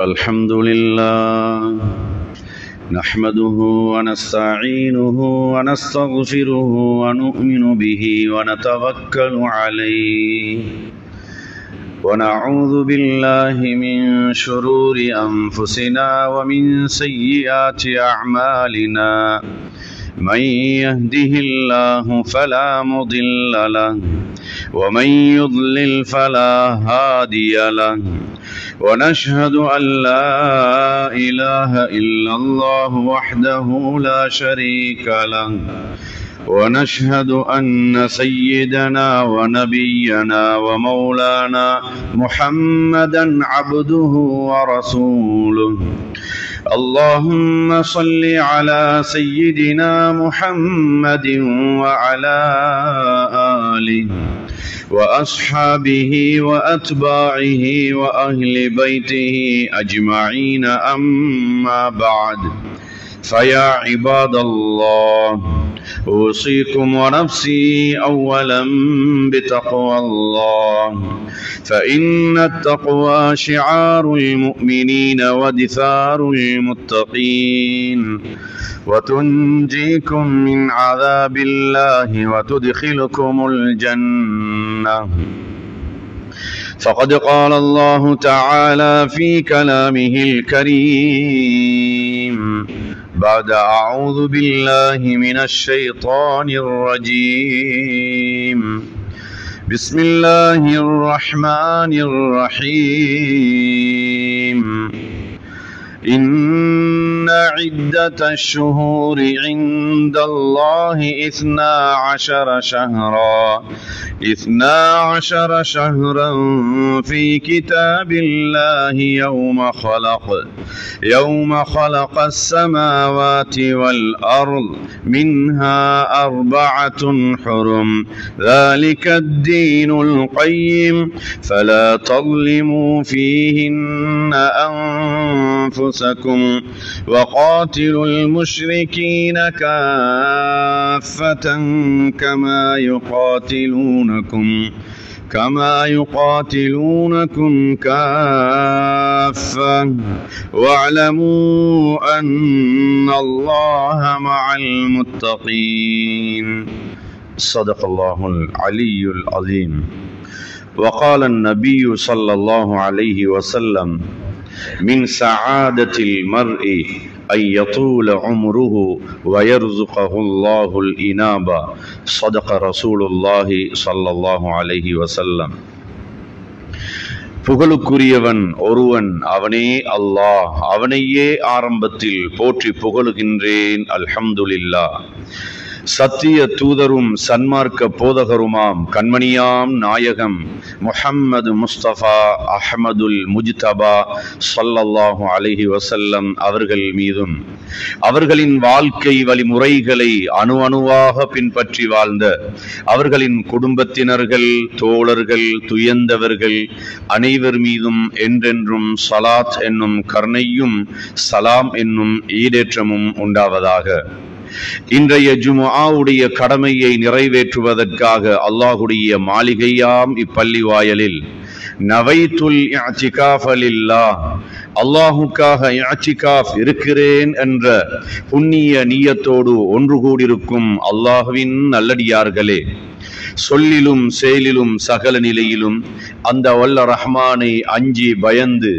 الحمد لله نحمده ونستعينه ونستغفره ونؤمن به ونتوكل عليه ونعوذ بالله من شرور أنفسنا ومن سيئات أعمالنا من يهده الله فلا مضل له ومن يضلل فلا هادي له ونشهد أن لا إله إلا الله وحده لا شريك له ونشهد أن سيدنا ونبينا ومولانا محمدا عبده ورسوله اللهم صل على سيدنا محمد وعلى آله وأصحابه وأتباعه وأهل بيته أجمعين أما بعد فيا عباد الله أوصيكم ونفسي أولا بتقوى الله فإن التقوى شعار المؤمنين ودثار المتقين وتنجيكم من عذاب الله وتدخلكم الجنة فقد قال الله تعالى في كلامه الكريم بعد أعوذ بالله من الشيطان الرجيم بسم الله الرحمن الرحيم إن عدة الشهور عند الله 12 شهرا في كتاب الله يوم خلق السماوات والأرض منها 4 حرم ذلك الدين القيم فلا تظلموا فيهن أنفسكم وقاتلوا المشركين كافة كما يقاتلونكم كافة واعلموا أن الله مع المتقين صدق الله العلي العظيم وقال النبي صلى الله عليه وسلم من سعادة المرء أن يطول عمره ويرزقه الله الإنابة صدق رسول الله صلى الله عليه وسلم புகழுக்குரியவன் ஒருவன் அவனே அல்லாஹ் அவனையே ஆரம்பத்தில் போற்றி புகழுகின்றேன் அல்ஹம்துலில்லாஹ் சத்திய தூதரும் சன்மார்க்க போதகருமாம் கண்மணியாம் நாயகம் முஹம்மது முஸ்தபா அஹ்மதுல் முஜ்தபா ஸல்லல்லாஹு அலைஹி வஸல்லம் அவர்கள் மீதும் அவர்களின் வாழ்க்கை வழிமுறைகளை அணு அணுவாக பின்பற்றி வாழ்ந்த அவர்களின் குடும்பத்தினர்கள் தோழர்கள் துயர்ந்தவர்கள் அனைவர் மீதும் என்றென்றும் ஸலாத் என்னும் கருணையும் சலாம் என்னும் ஈடேற்றமும் உண்டாவதாக. இன்றைய ஜும்ஆவுடைய கடமையை நிறைவேற்றுவதற்காக அல்லாஹுடைய மாளிகையாம் இப்பள்ளி வாயலில் நவைத்துல் இஅ்திகாஃப லில்லாஹ் அல்லாஹுக்காக இஅ்திகாஃப் இருக்கிறேன் என்ற புண்ணிய நியத்தோடு ஒன்று கூடியிருக்கும் அல்லாஹ்வின் நல்லடியார்களே, சொல்லிலும் செயலிலும் சகல நிலையிலும் அந்த வல்ல ரஹ்மானை அஞ்சி பயந்து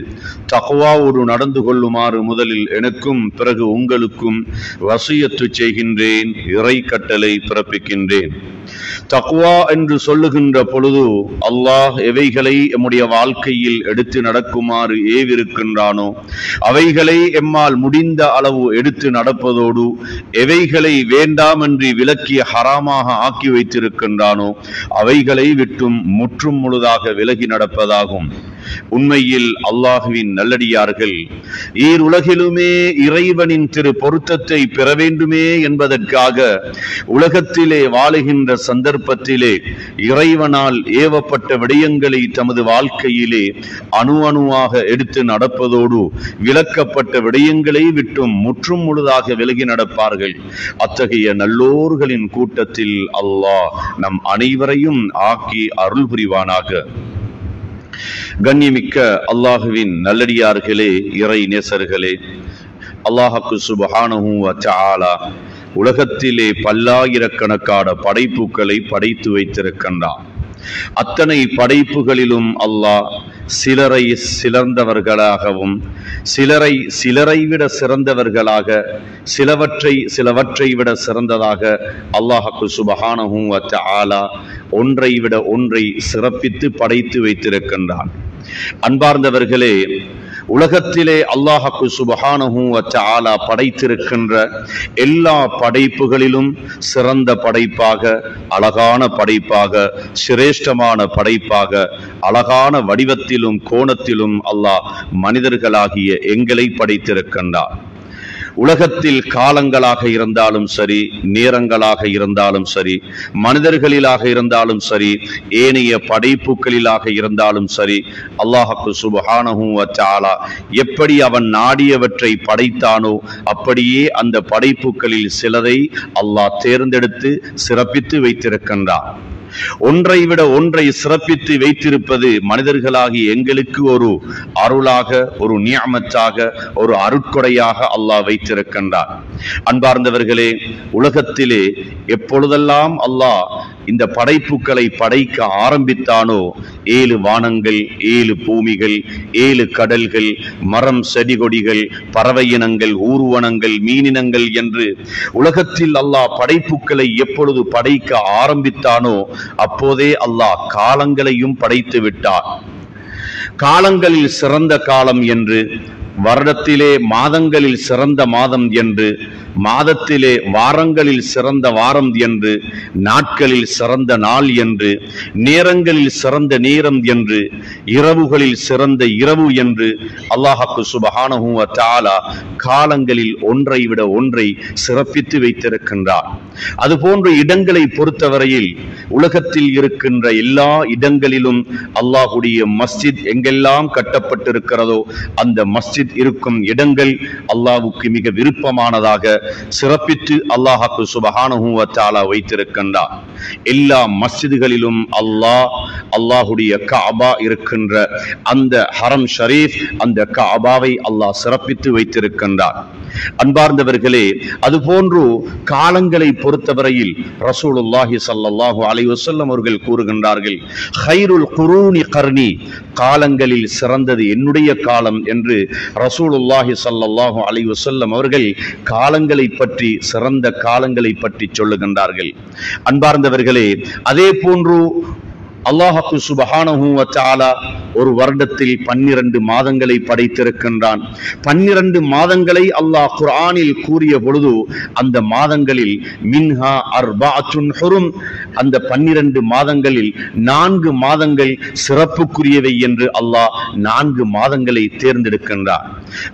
தக்வாவோடு நடந்து கொள்ளுமாறு முதலில் எனக்கும் பிறகு உங்களுக்கும் வசியத்து செய்கின்றேன், இறை கட்டளை பிறப்பிக்கின்றேன். தக்வா என்று சொல்லுகின்ற பொழுது அல்லாஹ் எவைகளை எம்முடைய வாழ்க்கையில் எடுத்து நடக்குமாறு ஏவிருக்கின்றானோ அவைகளை எம்மால் முடிந்த அளவு எடுத்து நடப்பதோடு எவைகளை வேண்டாம் என்று விலக்கிய ஹராமாக ஆக்கி வைத்திருக்கின்றானோ படைத்தானோ அவைகளை விட்டும் முற்றும் முழுதாக விலகி நடப்பதாகும். உண்மையில் அல்லாஹுவின் நல்லடியார்கள் ஈருலகிலுமே இறைவனின் திரு பொருத்தத்தை பெற வேண்டுமே என்பதற்காக உலகத்திலே வாழுகின்ற சந்தர்ப்பத்திலே இறைவனால் ஏவப்பட்ட விடயங்களை தமது வாழ்க்கையிலே அணு அணுவாக எடுத்து நடப்பதோடு விலக்கப்பட்ட விடயங்களை விட்டும் முற்றும் முழுதாக விலகி நடப்பார்கள். அத்தகைய நல்லோர்களின் கூட்டத்தில் அல்லாஹ் நம் அனைவரையும் ஆக்கி அருள் புரிவானாக. கண்ணியமிக்க அல்லாஹுவின் நல்லடியார்களே, இறை நேசர்களே, அல்லாஹ்வுக்கு சுப்ஹானஹு வ தஆலா உலகத்திலே பல்லாயிரக்கணக்கான படைப்புகளை படைத்து வைத்திருக்கின்றான். அத்தனை படைப்புகளிலும் அல்லாஹ் சிலரை சிறந்தவர்களாகவும் சிலரை விட சிறந்தவர்களாக சிலவற்றை விட சிறந்ததாக அல்லாஹ்வுக்கு சுப்ஹானஹு வ தஆலா ஒன்றை விட ஒன்றை சிறப்பித்து படைத்து வைத்திருக்கின்றான். அன்பார்ந்தவர்களே, உலகத்திலே அல்லாஹ்வுக்கு சுப்ஹானஹு வ தஆலா படைத்திருக்கின்ற எல்லா படைப்புகளிலும் சிறந்த படைப்பாக, அழகான படைப்பாக, சிரேஷ்டமான படைப்பாக, அழகான வடிவத்திலும் கோணத்திலும் அல்லாஹ் மனிதர்களாகிய எங்களை படைத்திருக்கின்றார். உலகத்தில் காலங்களாக இருந்தாலும் சரி, நேரங்களாக இருந்தாலும் சரி, மனிதர்களிலாக இருந்தாலும் சரி, ஏனைய படைப்புகளிலாக இருந்தாலும் சரி, அல்லாஹ்வுக்கு சுப்ஹானஹு வ தஆலா எப்படி அவன் நாடியவற்றை படைத்தானோ அப்படியே அந்த படைப்புகளில் சிலரை அல்லாஹ் தேர்ந்தெடுத்து சிறப்பித்து வைத்திருக்கின்றான். ஒன்றை விட ஒன்றை சிறப்பித்து வைத்திருப்பது மனிதர்களாகி எங்களுக்கு ஒரு அருளாக, ஒரு நியமத்தாக, ஒரு அருட்கொடையாக அல்லாஹ் வைத்திருக்கின்றார். அன்பார்ந்தவர்களே, உலகத்திலே எப்பொழுதெல்லாம் அல்லாஹ் இந்த படைப்புகளை படைக்க ஆரம்பித்தானோ 7 வானங்கள், 7 பூமிகள், 7 கடல்கள், மரம், செடி கொடிகள், பறவை இனங்கள், ஊர்வனங்கள், மீனினங்கள் என்று உலகத்தில் அல்லாஹ் படைப்புகளை எப்பொழுது படைக்க ஆரம்பித்தானோ அப்போதே அல்லாஹ் காலங்களையும் படைத்து விட்டார். காலங்களில் சிறந்த காலம் என்று, வருடத்திலே மாதங்களில் சிறந்த மாதம் என்று, மாதத்திலே வாரங்களில் சிறந்த வாரம் என்று, நாட்களில் சிறந்த நாள் என்று, நேரங்களில் சிறந்த நேரம் என்று, இரவுகளில் சிறந்த இரவு என்று அல்லாஹ்வுக்கு சுப்ஹானஹு வ தஆலா காலங்களில் ஒன்றை விட ஒன்றை சிறப்பித்து வைத்திருக்கின்றார். அதுபோன்று இடங்களை பொறுத்தவரையில் உலகத்தில் இருக்கின்ற எல்லா இடங்களிலும் அல்லாஹ்வுடைய மஸ்ஜித் எங்கெல்லாம் கட்டப்பட்டிருக்கிறதோ அந்த மஸ்ஜித் இருக்கும் இடங்கள் அல்லாஹ்வுக்கு மிக விருப்பமானதாக சிறப்பித்து அல்லாஹ்வுக்கு சுப்ஹானஹு வ தஆலா வைத்திருக்கின்றார். எல்லா மஸ்ஜிதுகளிலும் அல்லாஹ்வுடைய கஅபா இருக்கின்ற அந்த ஹரம் ஷரீஃப், அந்த கஅபாவை அல்லாஹ் சிறப்பித்து வைத்திருக்கின்றார். அன்பார்ந்தவர்களே, அதுபோன்று காலங்களை பொறுத்தவரையில் ரசூலுல்லாஹி ஸல்லல்லாஹு அலைஹி வஸல்லம் அவர்கள் கூறுகின்றார்கள், கைருல் குரூனி கர்னி, காலங்களில் சிறந்தது என்னுடைய காலம் என்று ரசூலுல்லாஹி ஸல்லல்லாஹு அலைஹி வஸல்லம் அவர்கள் காலங்களை பற்றி, சிறந்த காலங்களை பற்றி சொல்லுகின்றார்கள். அன்பார்ந்தவர்களே, அதே போன்று அல்லாஹ்வுக்கு சுப்ஹானஹு வ தஆலா ஒரு வருடத்தில் 12 மாதங்களை படைத்திருக்கின்றான். 12 மாதங்களை அல்லாஹ் குர்ஆனில் கூறிய பொழுது அந்த மாதங்களில் மின்ஹா அர்பஅத்துன் ஹுரும், அந்த 12 மாதங்களில் 4 மாதங்கள் சிறப்புக்குரியவை என்று அல்லாஹ் 4 மாதங்களை தேர்ந்தெடுக்கின்றார்.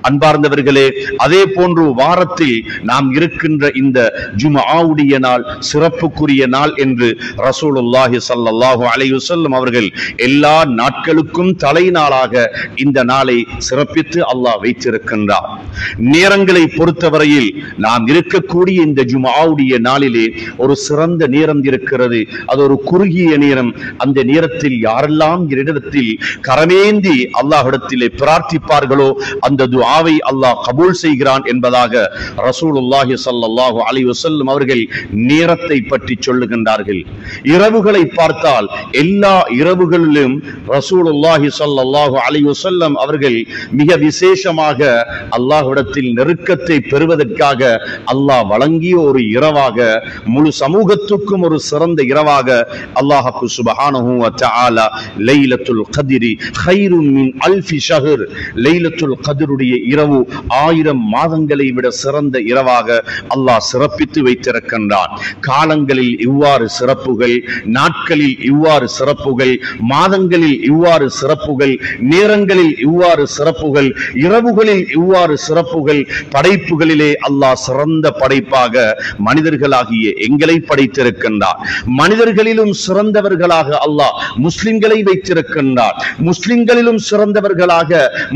அன்பார்ந்தவர்களே, அதே போன்று வாரத்தில் நாம் இருக்கின்ற இந்த ஜும்ஆவுடைய நாள் சிறப்புக்குரிய நாள் என்று ரசூலுல்லாஹி ஸல்லல்லாஹு அலைஹி வஸல்லம் அவர்கள் எல்லா நாட்களுக்கும் தலைநாளாக இந்த நாளை சிறப்பித்து அல்லாஹ் வைத்திருக்கின்றார். நேரங்களை பொறுத்தவரையில் நாம் இருக்கக்கூடிய இந்த ஜும்ஆவுடைய நாளிலே ஒரு சிறந்த நேரம் இருக்கிறது. அது ஒரு குறுகிய நேரம். அந்த நேரத்தில் யாரெல்லாம் இடத்தில் கரமேந்தி அல்லாஹ்விடத்திலே பிரார்த்திப்பார்களோ அந்த துஆவை அல்லாஹ் கபூல் செய்கிறான் என்பதாக ரசூலுல்லாஹி ஸல்லல்லாஹு அலைஹி வஸல்லம் அவர்கள் நேரத்தை பற்றி சொல்லுகின்றார்கள். இரவுகளை பார்த்தால் எல்லா இரவுகளிலும் ரசூலுல்லாஹி ஸல்லல்லாஹு அலைஹி வஸல்லம் அவர்கள் மிக விசேஷமாக அல்லாஹ்விடத்தில் நெருக்கத்தை பெறுவதற்காக அல்லாஹ் வழங்கிய ஒரு இரவாக, முழு சமூகத்துக்கும் ஒரு சிறந்த இரவாக அல்லாஹ் சுப்ஹானஹு வ தஆலா லைலத்துல் கத்ரி கைரும் மின் அல்ஃபி ஷஹர், லைலத்துல் கத்ருடைய இரவு 1000 மாதங்களை விட சிறந்த இரவாக அல்லாஹ் சிறப்பித்து வைத்திருக்கின்றான். காலங்களில் இவ்வாறு சிறப்புகள், நாட்களில் இவ்வாறு சிறப்புகள், மாதங்களில் இவ்வாறு சிறப்புகள், நேரங்களில் இவ்வாறு சிறப்புகள், இரவுகளில் இவ்வாறு சிறப்புகள். படைப்புகளிலே அல்லாஹ் சிறந்த படைப்பாக மனிதர்களாகிய எங்களை படைத்திருக்கின்றார். மனிதர்களிலும் சிறந்தவர்களாக அல்லாஹ் முஸ்லிம்களை வைத்திருக்கின்றார். முஸ்லிம்களிலும் சிறந்தவர்களாக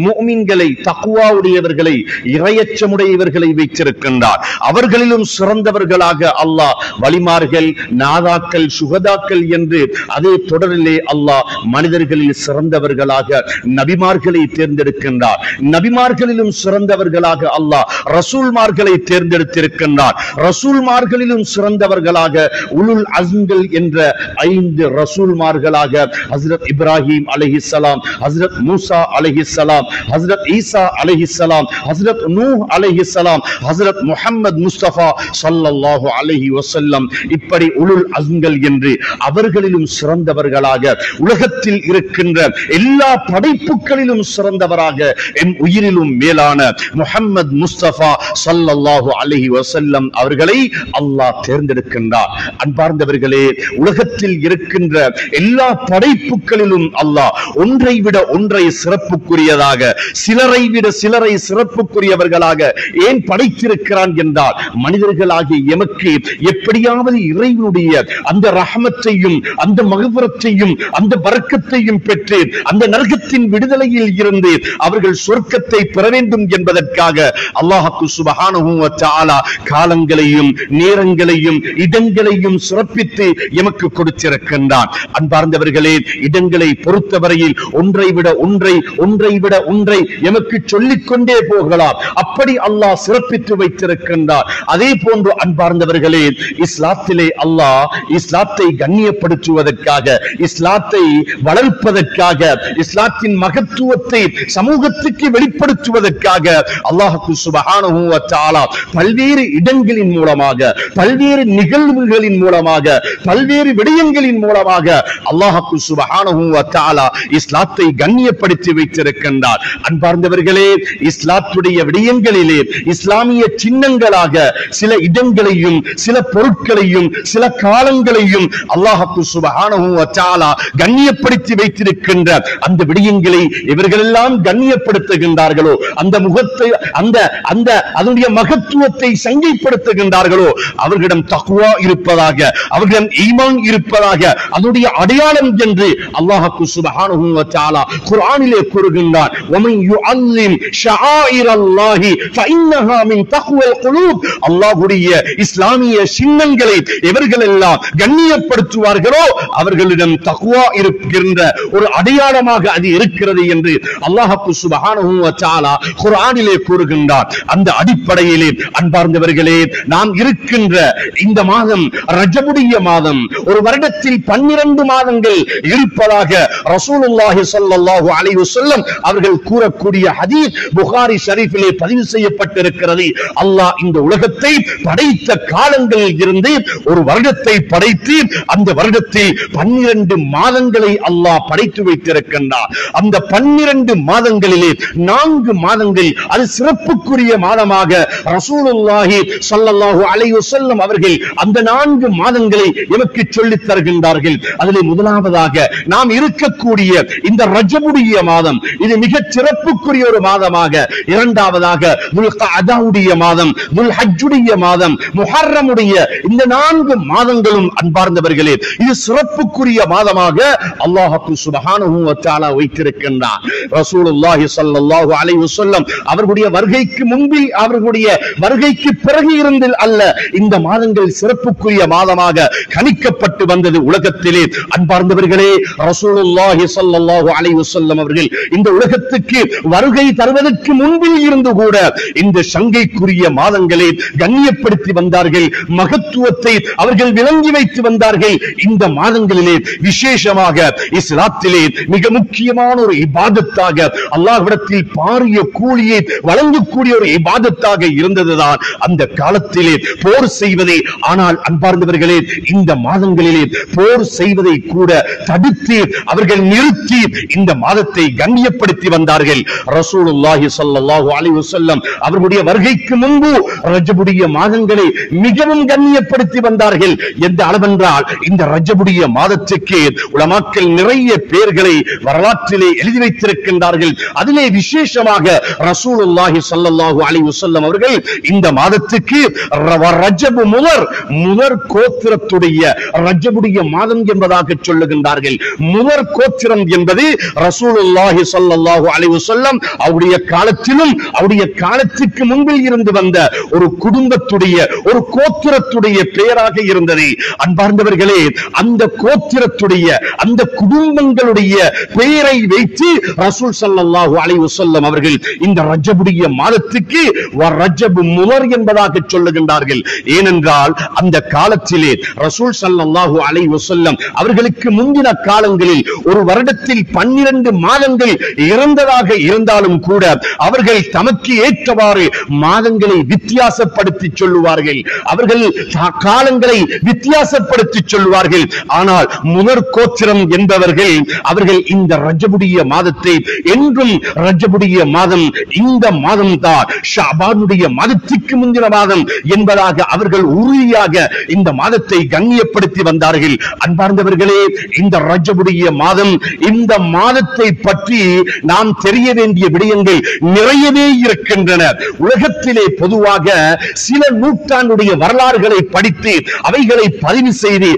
முஃமின்களை, தக்வாவுடையவர்களை, இறையச்சமுடையவர்களை வைத்திருக்கின்றார். அவர்களிலும் சிறந்தவர்களாக அல்லாஹ் வலிமார்கள், நாதாக்கள், சுகதாக்கள் என்று அதே தொடரிலே அல்லாஹ் மனிதர்களில் சிறந்தவர்களாக நபிமார்களை தேர்ந்தெடுக்கின்றார். நபிமார்களிலும் சிறந்தவர்களாக அல்லாஹ் ரசூல்மார்களை தேர்ந்தெடுத்திருக்கின்றார். ரசூல்மார்களிலும் சிறந்தவர்களாக உலுல் அஸ்ம்கள் என்ற 5 ரசூல்மார்களாக ஹஜ்ரத் இப்ராஹிம் அலைஹிஸ்ஸலாம், ஹஜ்ரத் மூசா அலைஹிஸ்ஸலாம், ஹஜ்ரத் ஈசா அலைஹிஸ்ஸலாம், ஹஜ்ரத் நூஹ் அலைஹிஸ்ஸலாம், ஹஜ்ரத் முஹம்மது முஸ்தபா ஸல்லல்லாஹு அலைஹி வஸல்லம், இப்படி உலுல் அஸ்ம்கள் என்று அவர்களிலும் சிறந்தவர்களாக, உலகத்தில் இருக்கின்ற எல்லா படைப்புகளிலும் சிறந்தவராக, என் உயிரிலும் மேலான முஹம்மது முஸ்தபா ஸல்லல்லாஹு அலைஹி வஸல்லம் அவர்களை அல்லாஹ் தேர்ந்தெடுக்கின்றார். அன்பார்ந்தவர்களே, உலகத்தில் இருக்கின்ற எல்லா படைப்புகளிலும் அல்லாஹ் ஒன்றை விட ஒன்றை சிறப்புக்குரியதாக, சிலரை விட சிலரை சிறப்புக்குரியவர்களாக ஏன் படைத்திருக்கிறான் என்றால், மனிதர்களாகிய எமக்கு எப்படியாவது இறைவனுடைய அந்த ரஹமத்தையும் அந்த மக்ஃபிரத்தையும் அந்த பரக்கத்தையும் பெற்று அந்த நரகத்தின் விடுதலையில் இருந்து அவர்கள் சொர்க்கத்தை பெற வேண்டும் என்பதற்காக அல்லாஹ் சுப்ஹானஹு வ தஆலா காலங்களையும் நேரங்களையும் இடங்களையும் சிறப்பித்து எமக்கு கொடுத்திருக்கின்றான். அன்பார்ந்தவர்களே, இடங்களை பொறுத்தவரையில் ஒன்றை விட ஒன்றை, ஒன்றை விட ஒன்றை எமக்கு சொல்லிக்கொண்டே போகலாம். அப்படி அல்லாஹ் சிறப்பித்து வைத்திருக்கின்றார். அதே போன்று அன்பார்ந்தவர்களே, இஸ்லாத்திலே அல்லாஹ் இஸ்லாத்தை கண்ணியப்படுத்துவதற்காக, இஸ்லாத்தை வளர்ப்பதற்காக, இஸ்லாத்தின் மகத்துவத்தை சமூகத்துக்கு வெளிப்படுத்துவதற்காக அல்லாஹ் சுப்ஹானஹு வ தஆலா பல்வேறு இடங்களின் மூலமாக, பல்வேறு நிகழ்வுகளின் மூலமாக, பல்வேறு விடயங்களின் மூலமாக அல்லாஹ் சுப்ஹானஹு வ தஆலா இஸ்லாத்தை கண்ணியப்படுத்தி வைத்திருக்கின்றார். அன்பார்ந்தவர்களே, இஸ்லாத்துடைய விடயங்களிலே இஸ்லாமிய சின்னங்களாக சில இடங்களையும் சில பொருட்களையும் சில காலங்களையும் அல்லாஹ் சுப்ஹானஹு வ தஆலா கண்ணியப்படுத்தி வைத்திருக்கின்ற அந்த விடயங்களை இவர்களெல்லாம் கண்ணியப்படுத்துகின்றார்களோ, அந்த முகத்தை, அந்த அதனுடைய மகத்துவத்தை சங்கைப்படுத்துகின்றார்களோ, அவர்களிடம் தக்வா இருப்பதாக, அவர்களிடம் ஈமான் இருப்பதாக அதனுடைய அடையாளம் என்று அல்லாஹ் சுப்ஹானஹு வ தஆலா குர்ஆனிலே கூறுகின்றார். வமன் யுஅல்லிம் ஷஆயிரல்லாஹி ஃபஇன்னஹா மின் தக்வல் குலூப். அல்லாஹ்வுடைய இஸ்லாமிய சின்னங்களை எவர்களெல்லாம் கண்ணியப்படுத்துவார்களோ அவர்களிடம் தக்வா இருக்கின்ற ஒரு அடையாளமாக அது இருக்கிறது என்று அல்லாஹ் சுப்ஹானஹு வ தஆலா குர்ஆனிலே கூறுகின்றார். அந்த அடிப்படையிலே அன்பார்ந்தவர்களே, நாம் இருக்கின்ற இந்த மாதம் ரஜபுடைய மாதம், ஒரு வருடத்தில் 12 மாதங்கள் இருப்பதாக ரசூலுல்லாஹி ஸல்லல்லாஹு அலைஹி வஸல்லம் அவர்கள் கூறக்கூடிய ஹதீஸ் புகாரி ஷரீஃபிலே பதிவு செய்யப்பட்டிருக்கிறது. அல்லாஹ் இந்த உலகத்தை படைத்த காலங்களில் இருந்து ஒரு வருடத்தை படைத்து அந்த வருடத்தில் 12 மாதங்களை அல்லாஹ் படைத்து வைத்திருக்கின்றார். அந்த 12 மாதங்களிலே 4 மாதங்கள் அது சிறப்புக்குரிய மாதமாக ரசூலுல்லாஹி ஸல்லல்லாஹு அலைஹி வஸல்லம் அவர்கள் அந்த 4 மாதங்களை எமக்கு சொல்லித் தருகின்றார்கள். அதிலே முதலாவதாக நாம் இருக்கக்கூடிய இந்த ரஜபுடைய மாதம், இது மிக சிறப்புக்குரிய ஒரு மாதமாக, இரண்டாவதாக துல்கஅதாவுடைய மாதம், துல்ஹஜ்ஜுடைய மாதம், முஹர்ரமுடைய இந்த 4 மாதங்களும் அன்பார்ந்தவர்களே இது சிறப்புக்குரிய மாதமாக அல்லாஹ் சுப்ஹானஹு வ தஆலா வைத்திருக்கின்றார். ரசூலுல்லாஹி ஸல்லல்லாஹு அலைஹி வஸல்லம் அவர்களுடைய வருகைக்கு முன்பில், அவர்களுடைய வருகைக்கு பிறகு இருந்தில் அல்ல, இந்த மாதங்கள் சிறப்புக்குரிய மாதமாக கணிக்கப்பட்டு வந்தது உலகத்திலே. அன்பார்ந்தவர்களே, ரசூலுல்லாஹி ஸல்லல்லாஹு அலைஹி வஸல்லம் அவர்கள் இந்த உலகத்துக்கு வருகை தருவதற்கு முன்பில் இருந்து கூட இந்த சங்கைக்குரிய மாதங்களை கண்ணியப்படுத்தி வந்தார்கள், மகத்துவத்தை அவர்கள் விளங்கி வைத்து வந்தார்கள். இந்த மாதங்களிலே விசேஷமாக இஸ்லாத்திலே மிக முக்கியமான ஒரு இபாதத்தாக அல்லாஹ்விடத்தில் பாரிய கூலியை வழங்கக்கூடிய ஒரு இபாதத்தாக இருந்ததுதான் அந்த காலத்திலே போர் செய்வதே. ஆனால் அன்பார்ந்தவர்களே, இந்த மாதங்களிலே போர் செய்வதை கூட தடுத்து அவர்கள் நிறுத்தி இந்த மாதத்தை கண்ணியப்படுத்தி வந்தார்கள். ரசூலுல்லாஹி ஸல்லல்லாஹு அலைஹி வஸல்லம் அவர்களுடைய வருகைக்கு முன்பு ரஜபுடைய மாதங்களை மிகவும் கண்ணியப்படுத்தி வந்தார்கள். எந்த அளவென்றால் இந்த ரஜபுடைய மாதத்துக்கு உலமாக்கள் நிறைய பெயர்களை வரலாற்றிலே எழுதி வைத்திருக்கின்றார்கள். அதிலே விசேஷமாக ரசூலுல்லாஹி ஸல்லல்லாஹு அலைஹி வஸல்லம் அவர்கள் இந்த மாதத்துக்கு ரஜபு முதற் கோத்திரத்துடைய ரஜபுடைய மாதம் என்பதாக சொல்லுகின்றார்கள். முதற் கோத்திரம் என்பது ரசூலுல்லாஹி ஸல்லல்லாஹு அலைஹி வஸல்லம் அவருடைய காலத்திலும் அவருடைய காலத்துக்கு முன்பில் இருந்து வந்த ஒரு குடும்பத்துடைய ஒரு கோத்திரத்துடைய பெயராக இருந்தது. அன்பார்ந்தவர்களே, அந்த கோத்திரத்துடைய அந்த குடும்பங்களுடைய பெயரை வைத்து ரசூல் ஸல்லல்லாஹு அலைஹி வஸல்லம் அவர்கள் இந்த ரஜபுடைய மாதத்துக்கு ரஜபு முதர் என்பதாக சொல்லுகின்றார்கள். ஏனென்றால் அந்த காலத்திலே ரசூல் ஸல்லல்லாஹு அலைஹி வஸல்லம் அவர்களுக்கு முந்தின காலங்களில் ஒரு வருடத்தில் 12 மாதங்கள் இறந்ததாக இருந்தாலும் கூட அவர்கள் தமக்கு ஏற்றவாறு மாதங்களை வித்தியாசப்படுத்தி சொல்லுவார்கள். அவர்கள் காலங்களை வித்தியாசப்படுத்தி சொல்லுவார்கள். ஆனால் முதற் கோத்திரம் என்பவர்கள் அவர்கள் இந்த ரஜபுடைய மாதத்தை என்றும் ரஜபுடைய மாதம் இந்த மாதம் தான் ஷஅபானுடைய மாதத்துக்கு முந்தின மாதம் என்பதாக அவர்கள் உறுதியாக இந்த மாதத்தை கண்ணியப்படுத்தி வந்தார்கள். அன்பார்ந்தவர்களே, இந்த ரஜபுடைய மாதம் இந்த மாதத்தை பற்றி நாம் தெரிய வேண்டிய விடயங்கள் நிறையவே இருக்கின்றன. உலகத்திலே பொதுவாக சில நூற்றாண்டுடைய வரலாறுகளை படித்து அவைகளை பதிவு செய்து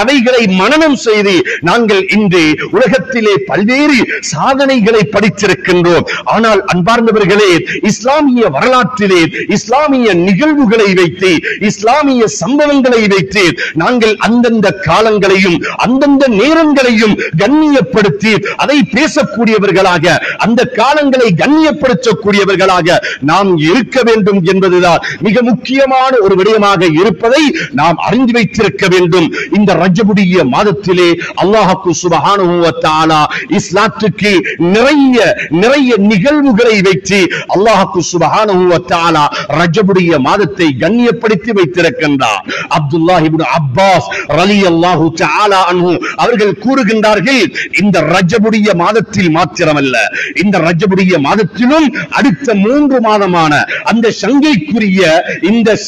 அவைகளை மனனம் செய்து நாங்கள் இன்று உலகத்திலே பல்வேறு சாதனைகளை படித்திருக்கின்றோம். ஆனால் அன்பார்ந்தவர்களே, இஸ்லாமிய வரலாற்றிலே இஸ்லாமிய நிகழ்வுகளை வைத்து இஸ்லாமிய சம்பவங்களை வைத்து நாங்கள் அந்தந்த காலங்களையும் அந்தந்த நேரங்களையும் கண்ணியப்படுத்தி அதை பேசக்கூடியவர்களாக அந்த காலங்களை கண்ணியப்படுத்தக்கூடியவர்களாக நாம் இருக்க வேண்டும் என்பதுதான் மிக முக்கியமான ஒரு விடயமாக இருப்பதை நாம் அறிந்து வைத்திருக்க வேண்டும். இந்த ரஜபுடைய மாதத்திலே அல்லாஹ் சுப்ஹானஹு வ தஆலா இஸ்லாத்துக்கு நிறைய நிகழ்வுகளை வைத்து அல்லாஹ் சுப்ஹானஹு வ தஆலா ரஜபுடைய மாதத்தை கண்ணியப்படுத்தி வைத்திருக்கின்றார். அப்துல்லாஹ் இப்னு அப்பாஸ் ரலியல்லாஹு தஆலா அன்ஹு அவர்கள் கூறுகின்றார்கள், இந்த ரஜபுடைய மாதத்தில் மாத்திரமல்ல, இந்த ரஜபுடைய மாதத்திலும் அடுத்த 3 மாதமான அந்த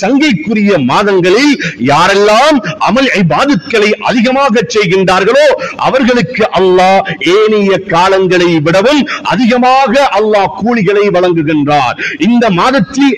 சங்கைக்குரிய மாதங்களில் யாரெல்லாம் அமல் இபாதத்களை அதிகமாக செய்கின்றார்களோ அவர்களுக்கு அல்லாஹ் ஏனைய காலங்களை விடவும் அதிகமாக அல்லாஹ் கூலிகளை வழங்குகின்றார். இந்த மாதத்தில்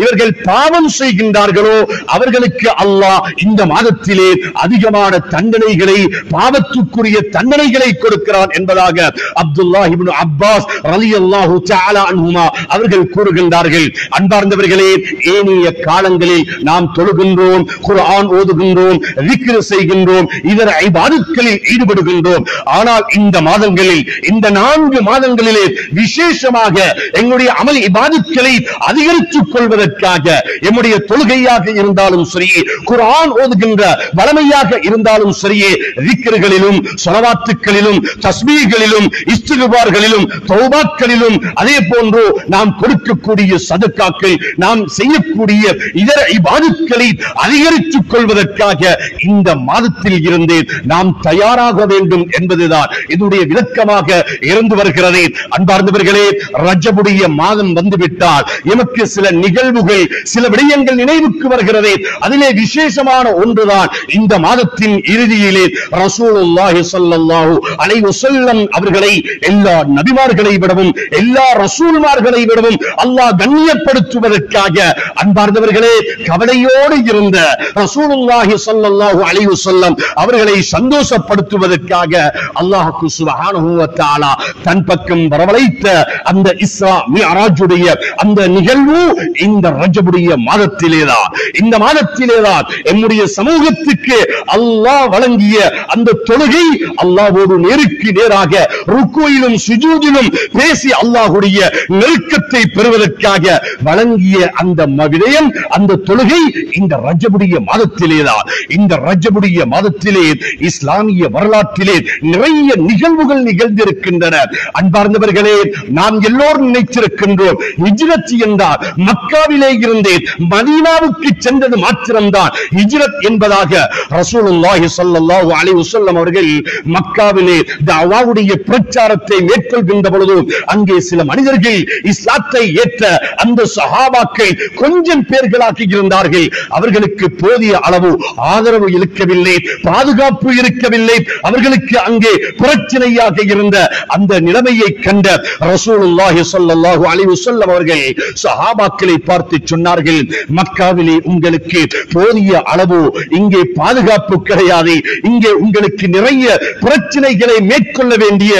இவர்கள் பாவம் செய்கின்றார்களோ அவர்களுக்கு அல்லாஹ் இந்த மாதத்திலே அதிகமான தண்டனைகளை பாவத்துக்குரிய தண்டனைகளை கொடுக்கிறார் என்பதாக அப்துல்லாஹ் இப்னு அப்பாஸ் ரலியல்லாஹு தஆலா அன்ஹுமா அவர்கள் கூறுகின்றார்கள். அன்பார்ந்தவர்களே, ஏனைய காலங்களில் நாம் தொழுகின்றோம், குர்ஆன் ஓதுகின்றோம், zikr செய்கின்றோம், இதர இபாதத்களில் ஈடுபடுகின்றோம். ஆனால் இந்த மாதங்களில் இந்த 4 மாதங்களிலே விசேஷமாக எங்களுடைய அமல் இபாதத்களை அதிகரித்துக் கொள்வதற்காக எம்முடைய தொழுகையாக இருந்தாலும் சரி, குர்ஆன் ஓதுகின்ற வளமையாக இருந்தாலும் சரி, zikர்களிலும் ஸலவாத்துகளிலும் தஸ்பீஹ்களிலும் இஸ்திக்பார்களிலும் தௌபாக்களிலும் அதே போன்று நாம் கொடுக்கக்கூடிய சதகாக்கள் நாம் செய்யக்கூடிய இதர இபாதத்களை அதிகரித்துக் கொள்வதற்காக இந்த மாதத்தில் இருந்து நாம் தயாராக வேண்டும் என்பதுதான் இதனுடைய விளக்கமாக இருந்து வருகிறது. அன்பார்ந்தவர்களே, ரஜபுடைய மாதம் வந்துவிட்டால் எமக்கு சில நிகழ்வுகள் சில விடயங்கள் நினைவுக்கு வருகிறது. அதிலே விசேஷமான ஒன்றுதான் இந்த மாதத்தின் இறுதியிலே ரசூலுல்லாஹி ஸல்லல்லாஹு அலைஹி வஸல்லம் அவர்களை எல்லா நபிமார்களை விடவும் எல்லா ரசூல்மார்களை விடவும் அல்லாஹ் கண்ணியப்படுத்துவதற்காக அன்பார்ந்தவர்களே கவலையோடு இருந்த ரசூலுல்லாஹி ஸல்லல்லாஹு அலைஹி வஸல்லம் அவர்களை சந்தோஷப்படுத்துவதற்காக அல்லாஹ் சுப்ஹானஹு வ தஆலா தன் பக்கம் வரவழைத்த அந்த இஸ்ரா மிஅராஜுடைய அந்த நிகழ்வு இந்த ரஜபுடைய மாதத்திலேதான். இந்த மாதத்திலேதான் நம்முடைய சமூகத்துக்கு அல்லாஹ் வழங்கிய அந்த தொழுகை அல்லாஹ்வோடு நேருக்கு நேராக ருக்குயிலும் சுஜூதிலும் பேசி அல்லாஹ்வுடைய நெருக்கத்தை பெறுவதற்காக வழங்கிய அந்த விடயம் அந்த தொழுகை இந்த ரஜபுடைய மாதத்திலேதான். இந்த ரஜபு ரஜபுடைய மாதத்திலே இஸ்லாமிய வரலாற்றிலே நிறைய நிகழ்வுகள் நிகழ்ந்திருக்கின்றன. அன்பார்ந்தவர்களே, நாம் எல்லோரும் நினைத்திருக்கின்றோம் ஹிஜ்ரத் என்றால் மக்காவிலே இருந்து மதீனாவுக்கு சென்றது மாத்திரம்தான் ஹிஜ்ரத் என்பதாக. ரசூலுல்லாஹி ஸல்லல்லாஹு அலைஹி வஸல்லம் அவர்கள் மக்காவிலே தஅவாவுடைய பிரச்சாரத்தை மேற்கொள்கின்ற பொழுது அங்கே சில மனிதர்கள் இஸ்லாத்தை ஏற்ற அந்த சஹாபாக்கள் கொஞ்சம் பேர்களாக இருந்தார்கள். அவர்களுக்கு போதிய அளவு ஆதரவு இருக்கவில்லை, பாதுகாப்பு இருக்கவில்லை. அவர்களுக்கு அங்கே பிரச்சனையாக இருந்த அந்த நிலைமையை கண்ட ரசூலுல்லாஹி ஸல்லல்லாஹு அலைஹி வஸல்லம் அவர்கள் சஹாபாக்களை பார்த்து சொன்னார்கள், மக்காவிலே உங்களுக்கு போதிய அளவு இங்கே பாதுகாப்பு கிடையாது, இங்கே உங்களுக்கு நிறைய பிரச்சனைகளை மேற்கொள்ள வேண்டிய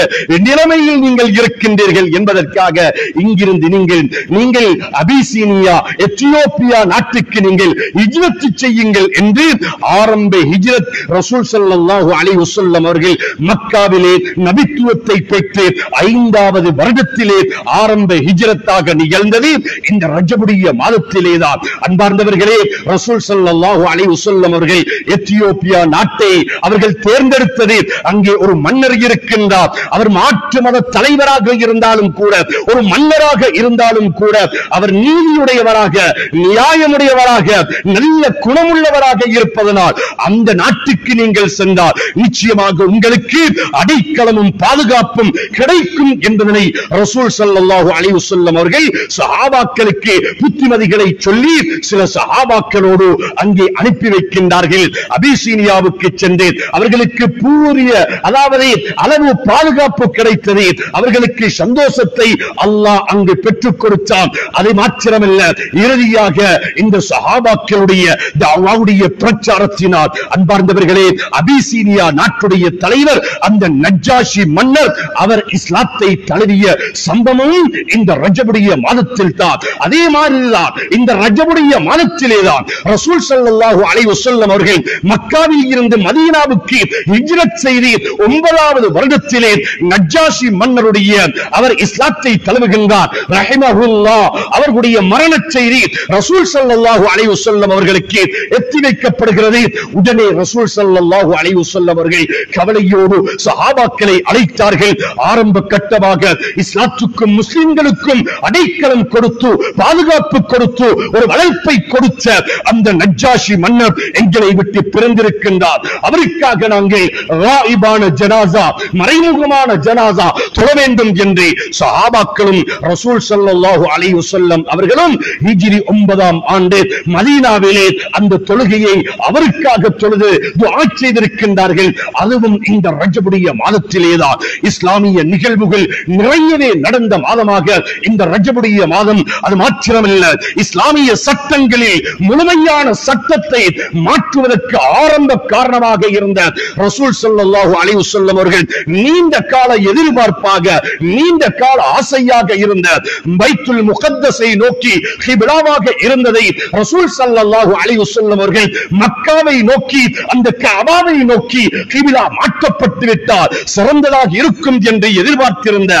நிலைமையில் நீங்கள் இருக்கின்றீர்கள் என்பதற்காக இங்கிருந்து நீங்கள் அபிசீனியா எத்தியோப்பியா நாட்டுக்கு நீங்கள் ஹிஜ்ரத் செய்யுங்கள் என்று ஆரம்ப ஹிஜ்ரத் ரசூல் ஸல்லல்லாஹு அலைஹி வஸல்லம் அவர்கள் மக்காவிலே நபித்துவத்தை பெற்று 5வது வருடத்திலே ஆரம்ப ஹிஜ்ரத்தாக நிகழ்ந்தது இந்த ரஜபுடைய மாதத்திலேதான். அன்பார்ந்தவர்களே, ரசூல் ஸல்லல்லாஹு அலைஹி வஸல்லம் அவர்கள் எத்தியோப்பியா நாட்டை அவர்கள் தேர்ந்தெடுத்தது. அங்கே ஒரு மன்னர் இருக்கின்றார். அவர் மாற்று மத தலைவராக இருந்தாலும் கூட, ஒரு மன்னராக இருந்தாலும் கூட, அவர் நீதியுடையவராக, நியாயமுடையவராக, நல்ல குணமுள்ளவராக இருப்பதனால் அந்த நாட்டுக்கு நீங்கள் சென்றால் நிச்சயமாக உங்களுக்கு அடைக்கலமும் பாதுகாப்பும் கிடைக்கும் என்பதனை ரசூல் ஸல்லல்லாஹு அலைஹி வஸல்லம் அவர்கள் சஹாபாக்களுக்கு புத்திமதிகளை சொல்லி சில சஹாபாக்களோடு அங்கே அனுப்பி வைக்கின்றார்கள். அபிசீனியாவுக்கு சென்று அவர்களுக்கு பூரிய அதாவது அளவு பாதுகாப்பு கிடைத்தது. அவர்களுக்கு சந்தோஷத்தை அல்லாஹ் அங்கு பெற்றுக் கொடுத்தான். அதை மாத்திரமல்ல, இறுதியாக இந்த சஹாபாக்களுடைய தஅவாவுடைய பிரச்சாரத்தினால் அன்பார்ந்தவர்களே, அபிசீனியா நாட்டுடைய தலைவர் அந்த நஜ்ஜாஷி மன்னர் அவர் இஸ்லாத்தை தழுவிய சம்பவமும் இந்த ரஜபுடைய மாதத்தில் தான். அதே மாதிரிதான் இந்த ரஜபுடைய மாதத்திலேதான் ரசூல் ஸல்லல்லாஹு அலைஹி வஸல்லம் அவர்கள் மக்காவில் இருந்து மதீனாவுக்கு ஹிஜ்ரத் செய்து 9வது வருடத்திலே நஜ்ஜாஷி மன்னருடைய அவர் இஸ்லாத்தை தழுவுகின்றார். ரஹிமஹுல்லாஹ் அவர்களுடைய மரண செய்தி ரசூல் ஸல்லல்லாஹு அலைஹி வஸல்லம் அவர்களுக்கு எத்தி வைக்கப்படுகிறது. உடனே ரசூல் ஸல்லல்லாஹு அலைஹி வஸல்லம் அவர்கள் கவலையோடு சஹாபாக்களை அழைத்தார்கள். ஆரம்ப கட்டமாக இஸ்லாத்துக்கும் முஸ்லிம்களுக்கும் அடைக்கலம் கொடுத்து பாதுகாப்பு கொடுத்து ஒரு வளர்ப்பை கொடுத்த அந்த நஜ்ஜாஷி மன்னர் எங்களை விட்டு பிறந்திருக்கின்றார். அவருக்காக நாங்கள் ராயிபான ஜனாசா, மறைமுகமான ஜனாசா தொழ வேண்டும் என்று சஹாபாக்களும் ரசூல் ஸல்லல்லாஹு அலைஹி வஸல்லம் அவர்களும் ஹிஜ்ரி 9ஆம் ஆண்டு மதீனாவிலே அந்த தொழுகையை அவருக்காக தொழுது துஆ செய்திருக்கின்றார்கள். அதுவும் இந்த ரஜபுடைய மாதத்திலேதான். இஸ்லாமிய நிகழ்வுகள் நிறையவே நடந்த மாதமாக இந்த ரஜபுடைய மாதம். அது மாத்திரமல்ல, இஸ்லாமிய சட்டங்களில் முழுமையான சட்டத்தை மாற்றுவதற்கு ஆரம்ப காரணமாக இருந்த ரசூல் ஸல்லல்லாஹு அலைஹி வஸல்லம் அவர்கள் நீண்ட கால எதிர்பார்ப்பாக, நீண்ட கால ஆசையாக இருந்த பைத்துல் முகத்தஸை நோக்கி கிப்லாவாக இருந்ததை ரசூல் ஸல்லல்லாஹு அலைஹி வஸல்லம் அவர்கள் மக்காவை நோக்கி, அந்த கஅபாவை நோக்கி கிப்லா மாற்றப்பட்டு விட்டால் சிறந்ததாக இருக்கும் என்று எதிர்பார்த்திருந்த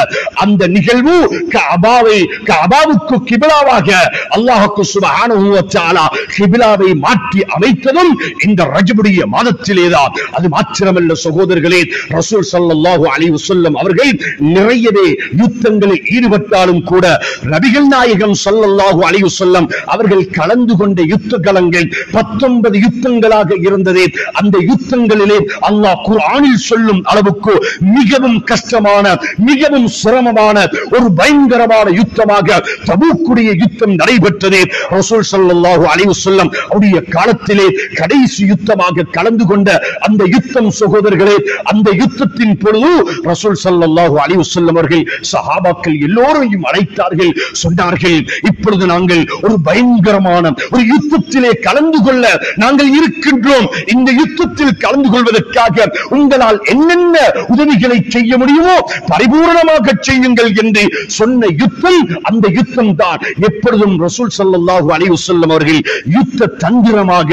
அந்த நிகழ்வு கஅபாவுக்கு கிப்லாவாக அல்லாஹ் சுப்ஹானஹு வ தஆலா கிப்லாவை மாற்றி அமைத்ததும் இந்த ரஜபுடைய மாதத்திலேதான். அது மாத்திரமல்ல சகோதரர்களே, ரசூல் ஸல்லல்லாஹு அலைஹி வஸல்லம் அவர்கள் நிறையவே யுத்தங்களில் ஈடுபட்டாலும் கூட நபிகள் நாயகம் ஸல்லல்லாஹு அலைஹி வஸல்லம் அவர்கள் கலந்து கொண்ட யுத்த களங்கள் 19 யுத்தங்களாக இருந்தது. அந்த யுத்தங்களிலே அல்லாஹ் குர்ஆனில் சொல்லும் அளவுக்கு மிகவும் கஷ்டமான, மிகவும் சிரமமான ஒரு பயங்கரமான யுத்தமாக தபூக்குடைய யுத்தம் நடைபெற்றது. ரசூல் ஸல்லல்லாஹு அலைஹி வஸல்லம் அவருடைய காலத்திலே கடைசி யுத்தமாக கலந்து கொண்ட அந்த யுத்தம் சகோதரர்களே, அந்த யுத்தத்தின் பொழுது ரசூல் ஸல்லல்லாஹு அலைஹி வஸல்லம் அவர்கள் சஹாபாக்கள் எல்லோரையும் அழைத்தார்கள். சொன்னார்கள், இப்பொழுது நாங்கள் ஒரு பயங்கரமான ஒரு யுத்தத்திலே கலந்து கொள்ள நாங்கள் இருக்கின்றோம். இந்த யுத்தத்தில் கலந்து கொள்வதற்காக உங்களால் என்னென்ன உதவிகளை செய்ய முடியுமோ பரிபூரணமாக செய்யுங்கள் என்று சொன்ன யுத்தம் அந்த யுத்தம் தான். எப்பொழுதும் ரசூல் ஸல்லல்லாஹு அலைஹி வஸல்லம் அவர்கள் யுத்த தந்திரமாக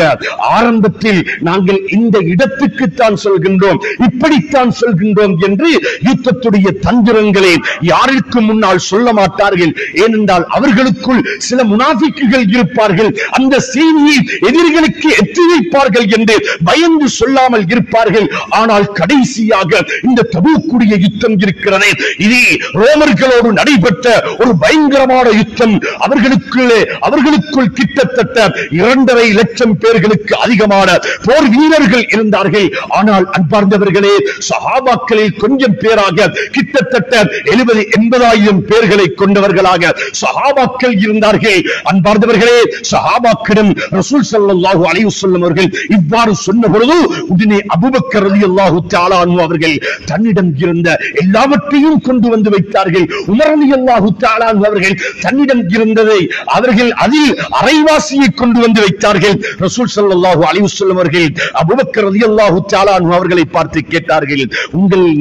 ஆரம்பத்தில் நாங்கள் இந்த இடத்துக்கு தான் சொல்கின்றோம், இப்படித்தான் சொல்கின்றோம் என்று யுத்தத்துடைய தந்திரங்களை யாருக்கு முன்னால் சொல்ல மாட்டார்கள். ஏனென்றால் அவர்களுக்குள் சில முனாஃபிக்குகள் இருப்பார்கள். அந்த செய்தியை எதிரிகளுக்கு எட்டி வைப்பார்கள் என்று என்று பயந்து சொல்லாமல் இருப்பார்கள். ஆனால் கடைசியாக இந்த தபூக்குடைய யுத்தம் இருக்கிறதே, இது ரோமர்களோடு நடைபெற்ற ஒரு பயங்கரமான யுத்தம். அவர்களுக்குள் கிட்டத்தட்ட 2.5 லட்சம் பேர்களுக்கு அதிகமான போர் வீரர்கள் இருந்தார்கள். ஆனால் அன்பார்ந்தவர்களே, சஹாபாக்களில் கொஞ்சம் பேராக கிட்டத்தட்ட 70-80,000 பேர்களை கொண்டவர்களாக சஹாபாக்கள் இருந்தார்கள். அன்பார்ந்தவர்களே, சஹாபாக்களிடம் ரசூல் ஸல்லல்லாஹு அலைஹி வஸல்லம் அவர்கள் இவ்வாறு சொன்ன பொழுது உடனே அபூபக்கர் ரலியல்லாஹு தஆலா அன்ஹு அவர்கள் தன்னிடம் இருந்த எல்லாவற்றையும் கொண்டு வந்து வைத்தார்கள். உமர் ரலியல்லாஹு தஆலா அன்ஹு அவர்கள் தன்னிடம் இருந்ததை அவர்கள் அதில் அரைவாசியை கொண்டு வந்து வைத்தார்கள். ரசூல் ஸல்லல்லாஹு அலைஹி வஸல்லம் அவர்கள் அபூபக்கர் ரலியல்லாஹு தஆலா அன்ஹு அவர்களை பார்த்து கேட்டார்கள்,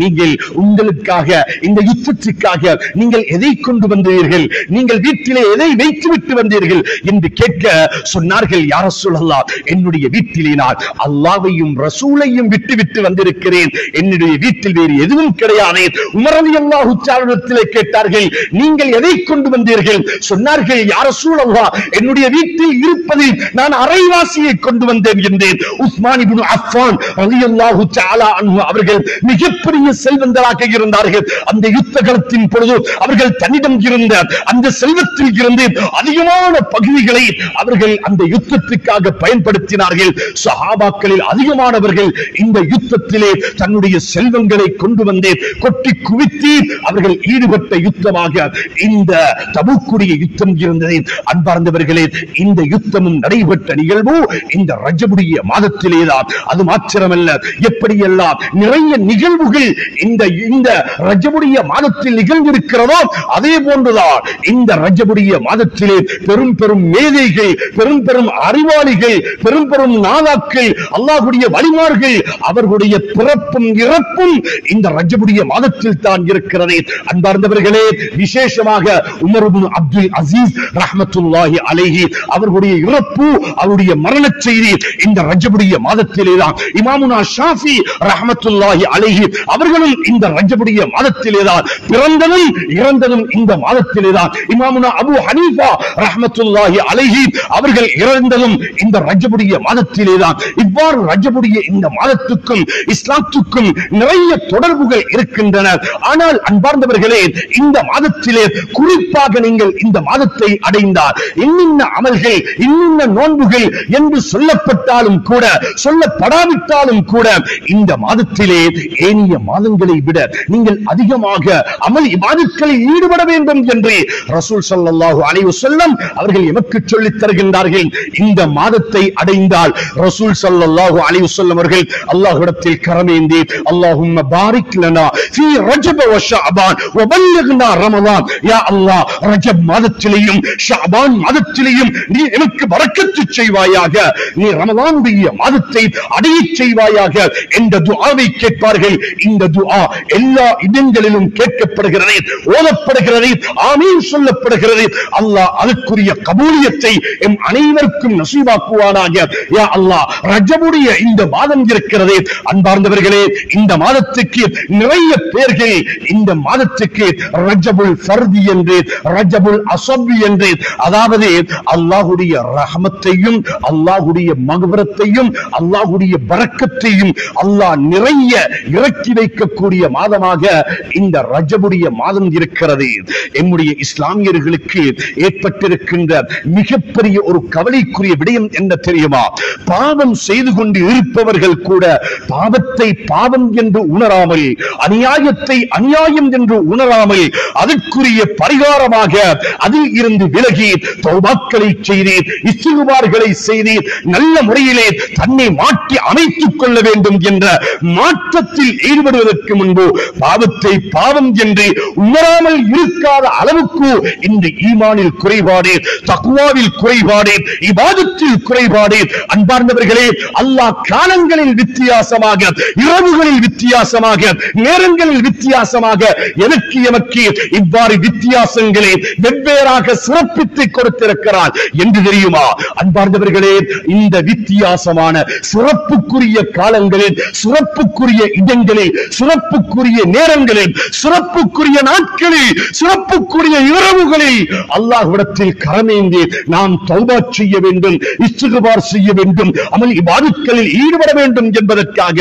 நீங்கள் உங்களுக்காக இந்த யுத்தத்துக்காக நீங்கள் எதை கொண்டு வந்தீர்கள்? நீங்கள் வீட்டிலே எதை வைத்துவிட்டு வந்தீர்கள் என்று கேட்க சொன்னார்கள், யா ரசூலல்லாஹ், என்னுடைய வீட்டிலே நான் அல்லாஹ்வையும் ரசூலையும் விட்டு வந்திருக்கிறேன். என்னுடைய வீட்டில் வேறு எதுவும் கிடையாது. உமர் ரலியல்லாஹு தஆலா கேட்டார்கள், நீங்கள் எதை கொண்டு வந்தீர்கள்? சொன்னார்கள், யா ரசூலல்லாஹ், என்னுடைய வீட்டில் இருப்பது நான் அரைவாசியை கொண்டு வந்தேன் என்றேன். உஸ்மான் இப்னு அஃபான் ரலியல்லாஹு தஆலா அன்ஹு அவர்கள் மிகப்பெரிய செல்வந்தராக இருந்தார்கள். அந்த யுத்த களத்தின் பொழுது அவர்கள் தன்னிடம் இருந்த அந்த செல்வத்தில் இருந்து அதிகமான பகுதிகளை அவர்கள் அந்த யுத்தத்துக்காக பயன்படுத்தினார்கள். சஹாபாக்களில் அதிகமானவர்கள் இந்த யுத்தத்திலே தன்னுடைய செல்வங்களை கொண்டு வந்து கொட்டி குவித்து அவர்கள் ஈடுபட்ட யுத்தமாக இந்த தபூக்குடைய யுத்தம் இருந்தது. அன்பார்ந்தவர்களே, இந்த யுத்தமும் நடைபெற்ற நிகழ்வு இந்த ரஜபுடைய மாதத்திலேதான். அது மாத்திரமல்ல, எப்படியெல்லாம் நிறைய நிகழ்வுகள் இந்த ரஜபுடைய மாதத்தில் நிகழ்ந்திருக்கிறதோ அதே போன்றுதான் இந்த ரஜபுடைய மாதத்திலே பெரும் பெரும் மேதைகள், பெரும் பெரும் அறிவாளிகள், பெரும் பெரும் நாதாக்கள், அல்லாஹ்வுடைய வலிமார்கள், அவர்களுடைய பிறப்பும் இறப்பும் இந்த ரஜபுடைய மாதத்தில் தான் இருக்கிறது. அன்பார்ந்தவர்களே, விசேஷமாக உமர் இப்னு அப்துல் அசீஸ் ரஹ்மத்துல்லாஹி அலைஹி அவர்களுடைய இறப்பு, அவருடைய மரண செய்தி இந்த ரஜபுடைய மாதத்திலே தான். இமாமுனா ஷாஃபி ரஹ்மத்துல்லாஹி அலைஹி அவர்களும் இந்த ரஜபுடைய மாதத்திலே தான் பிறந்ததும் இறந்ததும் இந்த மாதத்திலே தான். இமாமுனா அபூ ஹனீஃபா ரஹ்மத்துல்லாஹி அலைஹி அவர்கள் இறந்ததும் இந்த ரஜபுடைய மாதத்திலே தான். இவ்வாறு ரஜபுடைய இந்த மாதத்துக்கும் இஸ்லாத்துக்கும் நிறைய தொடர்புகள் இருக்கின்றன. ஆனால் அன்பார்ந்தவர்களே, இந்த மாதத்திலே குறிப்பாக நீங்கள் இந்த மாதத்தை அடைந்தால் இன்னின்ன அமல்கள், இன்னின்ன நோன்புகள் என்று சொல்லப்பட்டாலும் கூட, சொல்லப்படாவிட்டாலும் கூட, இந்த மாதத்திலே ஏனைய மாதங்களை விட நீங்கள் அதிகமாக அமல் இபாதத்களில் ஈடுபட வேண்டும் என்று ரசூல் ஸல்லல்லாஹு அலைஹி வஸல்லம் அவர்கள் எமக்கு சொல்லித் தருகின்றார்கள். இந்த மாதத்தை அடைந்தால் ரசூல் ஸல்லல்லாஹு அலைஹி வஸல்லம் அவர்கள் அல்லாஹ்விடத்தில் கரமேந்தி, அல்லாஹும்ம பாரிக் லனா ஃபீ ரஜப வ ஷஅபான் வ பல்லிக்னா ரமலான், யா அல்லாஹ், ரஜப் மாதத்திலேயும் ஷஅபான் மாதத்திலேயும் நீ எனக்கு பரக்கத்து செய்வாயாக, நீ ரமலானுடைய மாதத்தை அடையச் செய்வாயாக என்ற துஆவை கேட்பார்கள். இந்த துஆ எல்லா இடங்களிலும் கேட்கப்படுகிறது, ஓதப்படுகிறது, ஆமீன் சொல்லப்படுகிறது. அல்லாஹ் அதற்குரிய கபூலியத்தை எம் அனைவருக்கும் நசீபாக்குவானாக. யா அல்லாஹ், ரஜபுடைய இந்த மாதம் இருக்கிறது. அன்பார்ந்தவர்களே, இந்த மாதத்துக்கு நிறைய பேர்கள் இந்த மாதத்துக்கு ரஜபுல் ஃபர்தி என்று, ரஜபுல் அஸபி என்று, அதாவது அல்லாஹ்வுடைய ரஹமத்தையும் அல்லாஹ்வுடைய மக்ஃபிரத்தையும் அல்லாஹ்வுடைய பரக்கத்தையும் அல்லாஹ் நிறைய இறக்கி வைக்கக்கூடிய மாதமாக இந்த ரஜபுடைய மாதம் இருக்கிறது. நம்முடைய இஸ்லாமியர்களுக்கு ஏற்பட்டிருக்கின்ற மிகப்பெரிய ஒரு கவலைக்குரிய விடயம் என்ன தெரியுமா? பாவம் செய்து கொண்டு இருப்பவர்கள் கூட பாவத்தை பாவம் என்று உணராமல், அநியாயத்தை அநியாயம் என்று உணராமல், அதற்குரிய பரிகாரமாக அதில் இருந்து விலகி தௌபாக்களை செய்து, இஸ்திக்பார்களை செய்து, நல்ல முறையிலே தன்னை மாற்றி அமைத்துக் கொள்ள வேண்டும் என்ற மாற்றத்தில் ஈடுபடுவதற்கு முன்பு பாவத்தை பாவம் என்று உணராமல் இருக்காத அளவுக்கு இந்த ஈமானில் குறைபாடு, தக்வாவில் குறைபாடு, இபாதத்தில் குறைபாடு. அன்பார்ந்தவர்களே, அல்லாஹ் காலங்களில் வித்தியாசமாக, இரவுகளில் வித்தியாசமாக, நேரங்களில் வித்தியாசமாக எமக்கு இவ்வாறு வித்தியாசங்களை வெவ்வேறாக சிறப்பித்து கொடுத்திருக்கிறார் என்று தெரியுமா? அன்பார்ந்தவர்களே, இந்த வித்தியாசமான சிறப்புக்குரிய காலங்களில், சிறப்புக்குரிய இடங்களில், சிறப்புக்குரிய நேரங்களில், சிறப்புக்குரிய நாட்களில், சிறப்புக்குரிய இரவுகளில் அல்லாஹ்விடத்தில் கரமேந்தி நாம் தௌபா செய்ய வேண்டும், இஸ்திக்பார் செய்ய வேண்டும், அமல் இபாதத்களில் ஈடுபட வேண்டும் என்பதற்காக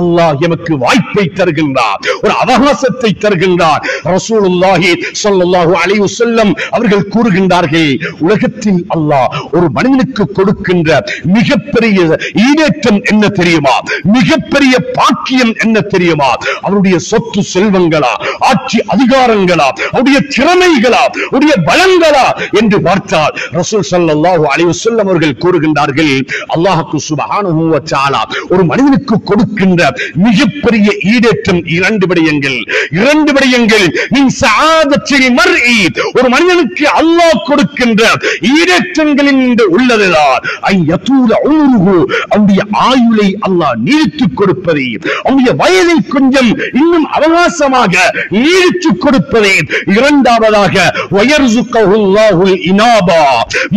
அல்லாஹ் எமக்கு வாய்ப்பை தருகின்றார், ஒரு அவகாசத்தை தருகின்றார். ரசூலுல்லாஹி ஸல்லல்லாஹு அலைஹி வஸல்லம் அவர்கள் கூறுகின்றார்கள், உலகத்தில் அல்லாஹ் ஒரு மனிதனுக்கு கொடுக்கின்ற மிகப்பெரிய ஈடேற்றம் என்ன தெரியுமா? மிகப்பெரிய பாக்கியம் என்ன தெரியுமா? அவருடைய சொத்து செல்வங்களா, ஆட்சி அதிகாரங்களா, அவருடைய திறமைகளா, அவருடைய பலங்களா என்று பார்த்தால் ரசூல் ஸல்லல்லாஹு அலைஹி வஸல்லம் அவர்கள் கூறுகின்றார்கள், அல்லாஹ் சுப்ஹானஹு வ தஆலா ஒரு மனிதனுக்கு கொடுக்கின்ற மிகப்பெரிய ஈடேற்றம் இரண்டு விடயங்கள். மின் சஆதத்தில் மர்இ, ஒரு மனிதனுக்கு அல்லாஹ் கொடுக்கின்ற ஈடேற்றங்களில் உள்ளதுதான் ஐ யதூல உம்ருஹு, அவருடைய ஆயுளை அல்லாஹ் நீட்டித்துக் கொடுப்பதே, அவருடைய வயதை கொஞ்சம் இன்னும் அவகாசமாக நீட்டித்துக் கொடுப்பதே. இரண்டாவதாக வயர்சுகஹுல்லாஹுல் இனாபா,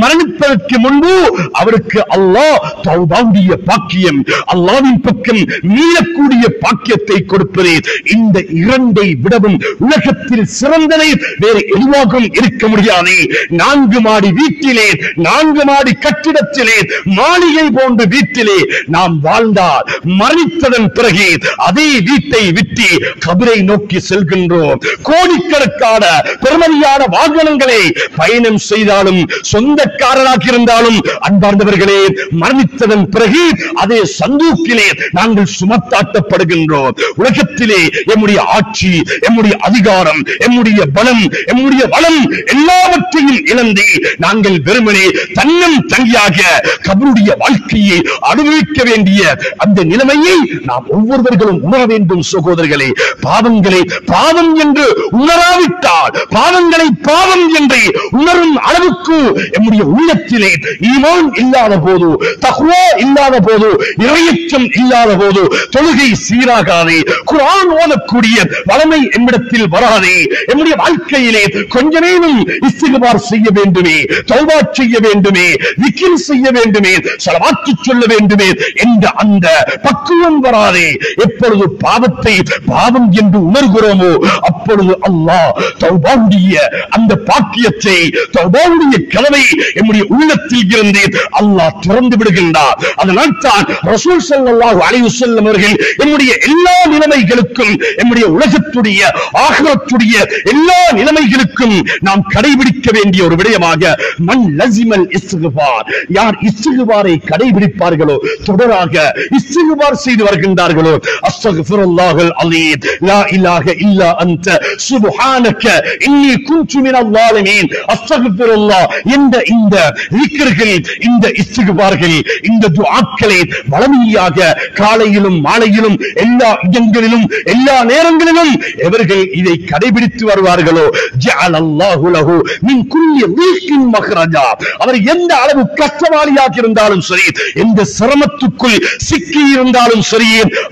மரணிப்பதற்கு முன்பு அவருக்கு அல்லாஹ் தௌபாவுடைய பாக்கியம், அல்லாஹ்வின் பக்கம் மீளக்கூடிய பாக்கியத்தை கொடுப்பதே. இந்த இரண்டை விடவும் உலகத்தில் சிறந்ததை வேறு எதுவாகவும் இருக்க முடியாது. 4 மாடி வீட்டிலே, 4 மாடி கட்டிடத்திலே, மாளிகை போன்ற வீட்டிலே நாம் வாழ்ந்தால் மரணித்ததன் பிறகு அதே வீட்டை விட்டு கபரை நோக்கி செல்கின்றோம். கோடிக்கணக்கான பெருமதியான வாகனங்களை பயணம் செய்தாலும், சொந்தக்காரராக இருந்தாலும், அன்பார்ந்தவர்களே, மரணித்ததன் பிறகு அதே சந்தூக்கிலே நாங்கள் சுமத்தாட்டப்படுகின்றோம். உலகத்திலே எம்முடைய ஆட்சி, எம்முடைய அதிகாரம், எம்முடைய பலம், எம்முடைய வளம் எல்லாவற்றையும் இழந்து நாங்கள் வெறுமனே தன்னம் தங்கியாக கபருடைய வாழ்க்கையை அனுபவிக்க வேண்டிய அந்த நிலைமையை நாம் ஒவ்வொருவர்களும் உணர வேண்டும். சகோதரர்களே, பாவங்களை பாவம் என்று உணராவிட்டால், பாவங்களை பாவம் என்று உணரும் அளவுக்கு எம்முடைய உள்ளத்திலே ஈமான் இல்லாத போது, தக்வா இல்லாத போது, இறையச்சம் இல்லாத போது தொழுகை சீராகாதே, குர்ஆன் ஓதக்கூடிய வளமை என்னிடத்தில் வராதே, என்னுடைய வாழ்க்கையிலே கொஞ்சமேனும் இஸ்திக்பார் செய்ய வேண்டுமே, தௌபா செய்ய வேண்டுமே, விக்ர் செய்ய வேண்டுமே, ஸலவாத்து சொல்ல வேண்டுமே என்ற அந்த பக்குவம் வராதே. எப்பொழுது பாவத்தை பாவம் என்று உணர்கிறோமோ அப்பொழுது அல்லாஹ் தௌபாவுடைய அந்த பாக்கியத்தை, தௌபாவுடைய கதவை நம்முடைய உள்ளத்தில் இருந்து அல்லாஹ் திறந்து விடுகின்றார். அதனால் தான் ரசூல் ஸல்லல்லாஹு அலைஹி வஸல்லம் அவர்கள் நம்முடைய எல்லா நிலைமைகளுக்கும், நம்முடைய உலகத்துடைய ஆகிரத்துடைய எல்லா நிலைமைகளுக்கும் நாம் கடைபிடிக்க வேண்டிய ஒரு விடயமாக மன் லஸிமல் இஸ்திக்பார், யார் இஸ்திக்பாரை கடைபிடிப்பார்களோ, தொடராக இஸ்திக்பார் செய்து வருகின்றார்களோ, அஸ்தக்ஃபிருல்லாஹல் அலீம், லா இலாஹ இல்லா அன்த சுப்ஹானக இன்னி குன்து மினல் ஸாலிமீன், அஸ்தக்ஃபிருல்லாஹ் என்ற இந்த திக்ர்கள், இந்த இஸ்திக்பார்கள், இந்த துஆக்களை வளமையாக காலையிலும் மாலையிலும் எல்லா இடங்களிலும் எல்லா நேரங்களிலும் எவர்கள் இதை கடைபிடித்து வருவார்களோ, ஜஅலல்லாஹு லஹு மின் குல்லி தீக்கின் மக்ரஜா, அவர் எந்த அளவு கஷ்டவாளியாக இருந்தாலும் சரி, எந்த சிரமத்துக்குள் சிக்கி இருந்தாலும் சரி,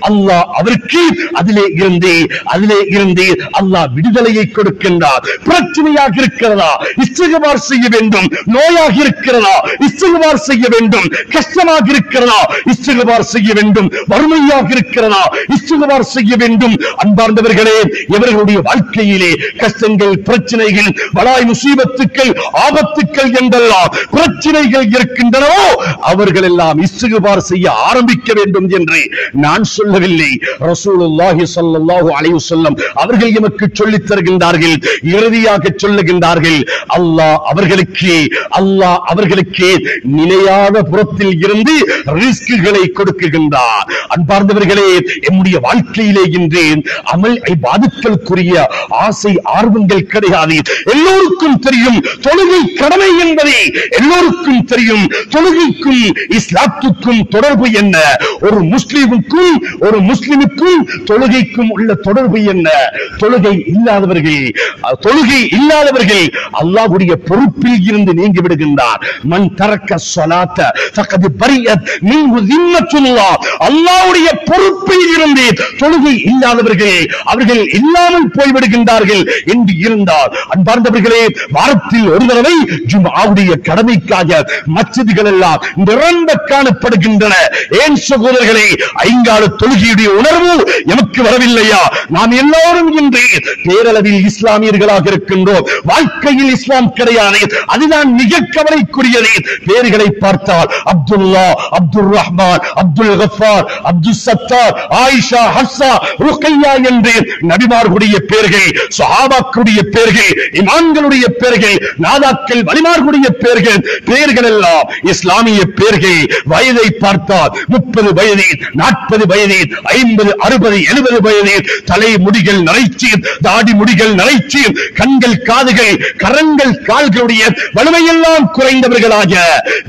அல்லாஹ் அவருக்கு அதிலே இருந்து அல்லாஹ் விடுதலையை கொடுக்கின்றார். பிரச்சனையாக இருக்கிறதா, இஸ்திக்பார் செய்ய வேண்டும். நோயாக இருக்கிறதா, இஸ்திக்பார் செய்ய வேண்டும். கஷ்டமாக இருக்கிறதா, இஸ்திக்பார் செய்ய வேண்டும். வறுமையாக இருக்கிறதா, இஸ்திக்பார் செய்ய வேண்டும். அன்பார்ந்தவர்களே, இவர்களுடைய வாழ்க்கையிலே கஷ்டங்கள், பிரச்சனைகள், பலாய் முசீபத்துக்கள், ஆபத்துக்கள் என்றெல்லாம் பிரச்சனைகள் இருக்கின்றனவோ அவர்கள் எல்லாம் இஸ்திக்பார் செய்ய ஆரம்பிக்க வேண்டும் என்று நான் சொல்லவில்லை. ரசூலுல்லாஹி ஸல்லல்லாஹு அலைஹி வஸல்லம் அவர்கள் எமக்கு சொல்லித் தருகின்றார்கள். இறுதியாக சொல்லுகின்றார்கள், அல்லாஹ் அவர்களுக்கு நிலையான புறத்தில் இருந்து ரிஸ்குகளை கொடுக்குகின்றார். அன்பார்ந்தவர்களே, நம்முடைய வாழ்க்கையிலே இன்று அமல் இபாதத்துக்குரிய ஆசை ஆர்வங்கள் கிடையாது. எல்லோருக்கும் தெரியும் தொழுகை கடமை என்பதை, எல்லோருக்கும் தெரியும் தொழுகைக்கும் இஸ்லாத்துக்கும் தொடர்பு என்ன, ஒரு முஸ்லிமுக்கும் தொழுகைக்கும் உள்ள தொடர்பு என்ன. தொழுகை இல்லாதவர்கள் அல்லாஹ்வுடைய பொறுப்பில் இருந்து நீங்கி விடுகின்றார். மன் தரக்க ஸலாத்த ஃபகத் பரியத் மின்ஹு திம்மத்துல்லாஹ், அல்லாஹ்வுடைய பொறுப்பில் இருந்து தொழுகை இல்லாதவர்கள் அவர்கள் இல்லாமல் போய்விடுகின்றார்கள் என்று இருந்தால், அன்பார்ந்தவர்களே, வாரத்தில் ஒரு தடவை ஜும்ஆவுடைய கடமைக்காக மஸ்ஜிதுகள் எல்லாம் நிரம்ப காணப்படுகின்றன. ஏன் சகோதரர்களே, ஐங்கால தொழுகையுடைய உணர்வு எமக்கு வரவில்லையா? நாம் எல்லோரும் இன்று பேரளவில் இஸ்லாமியர்களாக இருக்கின்றோம். வாழ்க்கையில் இஸ்லாம் கிடையாது. அதுதான் மிக கவலைக்குரியது. பேர்களை பார்த்தால் அப்துல்லா, அப்துல் ரஹ்மான், அப்துல் கஃபார், அப்துல் சத்தார், ஆயிஷா, ஹப்ஸா, ருக்கையா என்று நபிமார்களுடைய பேர்கள், சஹாபாக்களுடைய பேர்கள், இமாம்களுடைய பேர்கள், நாதாக்கள், வலிமார்களுடைய பேர்கள், பேர்கள் எல்லாம் இஸ்லாமிய பேர்கள். வயதை பார்த்தால் 30 வயது, 40 வயது, 50, 60, 70 வயது, தலை முடிகள் நரைச்சி, தாடி முடிகள் நரைச்சி, கண்கள், காதுகள், கரங்கள், கால்களுடைய வலிமையெல்லாம் குறைந்தவர்களாக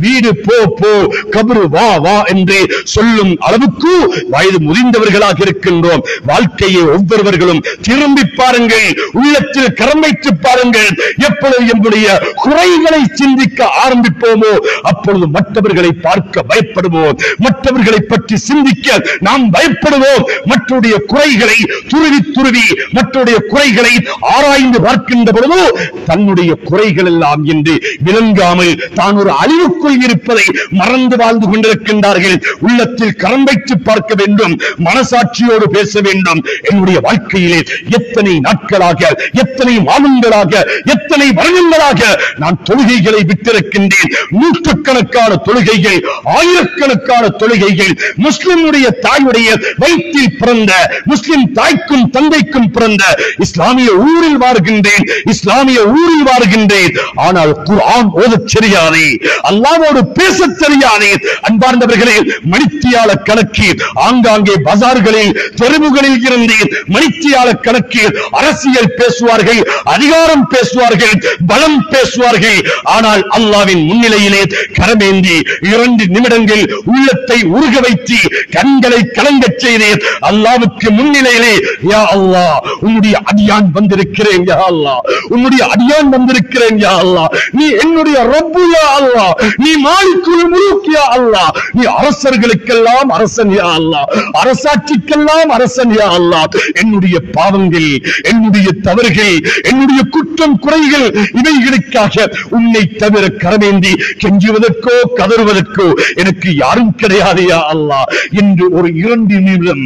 வீடு போ போ, கபரு வா வா என்று சொல்லும் அளவுக்கு வயது முதிர்ந்தவர்களாக இருக்கின்றோம். வாழ்க்கையை ஒவ்வொருவர்களும் திரும்பி பாருங்கள், உள்ளத்தில் கரம் வைத்து பாருங்கள். எப்பொழுது நம்முடைய குறைகளை சிந்திக்க ஆரம்பிப்போமோ அப்பொழுது மற்றவர்களை பார்க்க பயப்படுவோம், மற்றவர்களை பற்றி சிந்திக்க நாம் பயப்படுவோம். மற்றவருடைய குறைகளை துருவி துருவி மற்றவருடைய குறைகளை ஆராய்ந்து பார்க்கின்ற பொழுது தன்னுடைய குறைகள் எல்லாம் என்று விளங்காமல் தான் ஒரு அழிவுக்குள் இருப்பதை மறந்து வாழ்ந்து கொண்டிருக்கின்றார்கள். உள்ளத்தில் கரம் வைத்து பார்க்க வேண்டும், மனசாட்சியோடு பேச வேண்டும். என்னுடைய வாழ்க்கையிலே எத்தனை நாட்களாக, எத்தனை மாதங்களாக, எத்தனை வருடங்களாக நான் தொழுகைகளை விட்டிருக்கின்றேன். நூற்றுக்கணக்கான தொழுகைகள், ஆயிரக்கணக்கான தொழுகைகள். முஸ்லிமுடைய தாயுடைய வயிற்றில் பிறந்த, முஸ்லிம் தாய்க்கும் தந்தைக்கும் பிறந்த இஸ்லாமிய ஊரில் வாழ்கின்றேன், இஸ்லாமிய ஊரில் வாழ்கின்றேன். ஆனால் குர்ஆன் ஓதத் தெரியாது, அல்லாஹ்வோடு பேசத் தெரியாது. அன்பார்ந்தவர்களே, மணித்தியால கணக்கு ஆங்காங்கே பஜார்களில், தெருவுகளில் இருந்து மணித்தியால கணக்கு அரசியல் பேசுவார்கள், அதிகாரம் பேசுவார்கள், பலம் பேசுவார்கள். ஆனால் அல்லாஹ்வின் முன்னிலையிலே கரமேந்தி 2 நிமிடங்கள் உள்ளத்தை உருக வைத்து கண்களை கலங்கச் செய்து அல்லாஹ்வுக்கு முன்னிலையிலே, யா அல்லாஹ், உன்னுடைய அடியான் வந்திருக்கிறேன், யா அல்லாஹ், உன்னுடைய அடியான் வந்திருக்கிறேன், யா அல்லாஹ், நீ என்னுடைய ரப்பு, யா அல்லாஹ், நீ மாலிக்குல் முல்க், யா அல்லாஹ், நீ அரசர்களுக்கெல்லாம் அரசன், யா அல்லாஹ், அரசாட்சிக்கெல்லாம் அரசன், யா அல்லாஹ். என்னுடைய பாவங்கள், என்னுடைய தவறுகள், என்னுடைய குற்றம் குறைகள் இவைகளுக்காக உன்னை தவிர கரமேந்தி கெஞ்சுவதற்கோ கதறுவதற்கோ எனக்கு யாரும் கிடையாது, யா அல்லாஹ் என்று ஒரு 2 நிமிடம்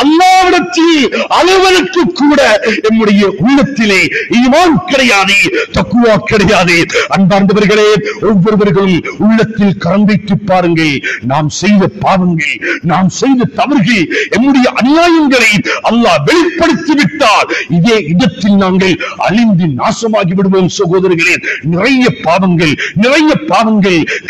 அல்லாஹ்விடத்தில் அலுவலுக்கு கூட நம்முடைய உள்ளத்திலே ஈமான் கிடையாது, தக்வா கிடையாது. அன்பார்ந்தவர்களே, ஒவ்வொருவர்களும் உள்ளத்தில் கரம் வைத்து பாருங்கள். நாம் செய்த பாவங்கள், நாம் செய்த தவறுகள், நம்முடைய அநியாயங்களை அல்லாஹ் வெளிப்படுத்தி விட்டால் இதே இடத்தில் நாங்கள் அழிந்து நாசமாகி விடுவோம். சகோதரர்களே, நிறைய பாவங்கள்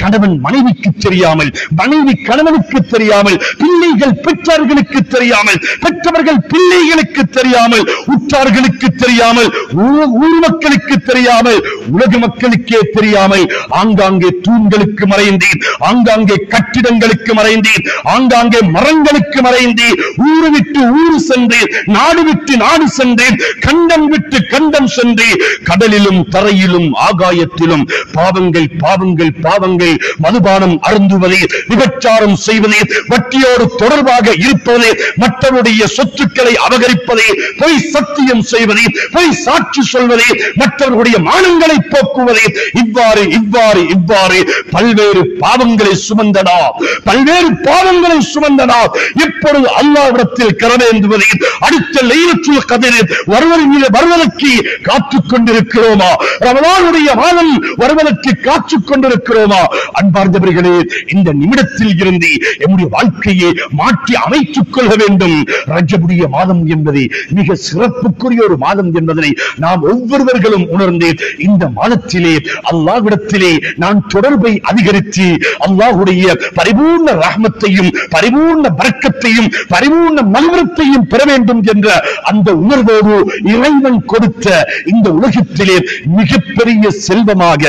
கணவன் மனைவிக்கு தெரியாமல், மனைவி கணவனுக்கு தெரியாமல், பிள்ளைகள் பெற்றார்களுக்கு தெரியாமல், பெற்றவர்கள் பிள்ளைகளுக்கு தெரியாமல், உற்றார்களுக்கு தெரியாமல், ஊர் மக்களுக்கு தெரியாமல், உலக மக்களுக்கே தெரியாமல் ஆங்காங்கே தூண்களுக்கு மறைந்தேன், ஆங்காங்கே கட்டிடங்களுக்கு மறைந்தேன், ஆங்காங்கே மரங்களுக்கு மறைந்தேன், ஊரு விட்டு ஊரு சென்றேன், நாடு விட்டு நாடு சென்றேன், கண்டம் விட்டு கண்டம் சென்றேன். கடலிலும் தரையிலும் ஆகாயத்திலும் பாவங்கள் பாவங்கள் பாவங்கள். மதுபானம் அருந்துவதே, விபச்சாரம் செய்வதே, வட்டியோடு தொடர்பாக இருப்பதே, மற்றவருடைய சொத்துக்களை அபகரிப்பதே, பொய் சத்தியம் செய்வதே, பொய் சாட்சி சொல்வதே, மற்றவர்களுடைய மானங்களை போக்குவதே, இவ்வாறு இவ்வாறு இவ்வாறு பல்வேறு பாவங்களை சுமந்தனா, பல்வேறு பாவங்களை சுமந்தனா. இப்பொழுது அல்லாஹ்விடத்தில் கரமேந்துவதே, அடுத்த லைலத்துல் கத்ர் வருவதற்கு காத்துக் கொண்டிருக்கிறோமா? ரமலானுடைய மாதம் வருவதற்கு காத்துக் கொண்டிருக்கிறோமா? அன்பார்ந்தவர்களே, இந்த நிமிடத்தில் இருந்து நம்முடைய வாழ்க்கையை மாற்றி அமைத்துக் கொள்ள வேண்டும். ரஜபுடைய மாதம் என்பது மிக சிறப்புக்குரிய ஒரு மாதம் என்பதனை நாம் ஒவ்வொருவர்களும் உணர்ந்து இந்த மாதத்திலே அல்லாஹ்விடத்திலே நான் தொடர்பை அதிகரித்து அல்லாஹ்வுடைய பரிபூர்ண ரஹ்மத்தையும், பரிபூர்ண பரக்கத்தையும், பரிபூர்ண மகிழ்ச்சியையும் பெற வேண்டும் என்ற அந்த உணர்வோடு இறைவன் கொடுத்த இந்த உலகத்திலே மிகப்பெரிய செல்வமாக,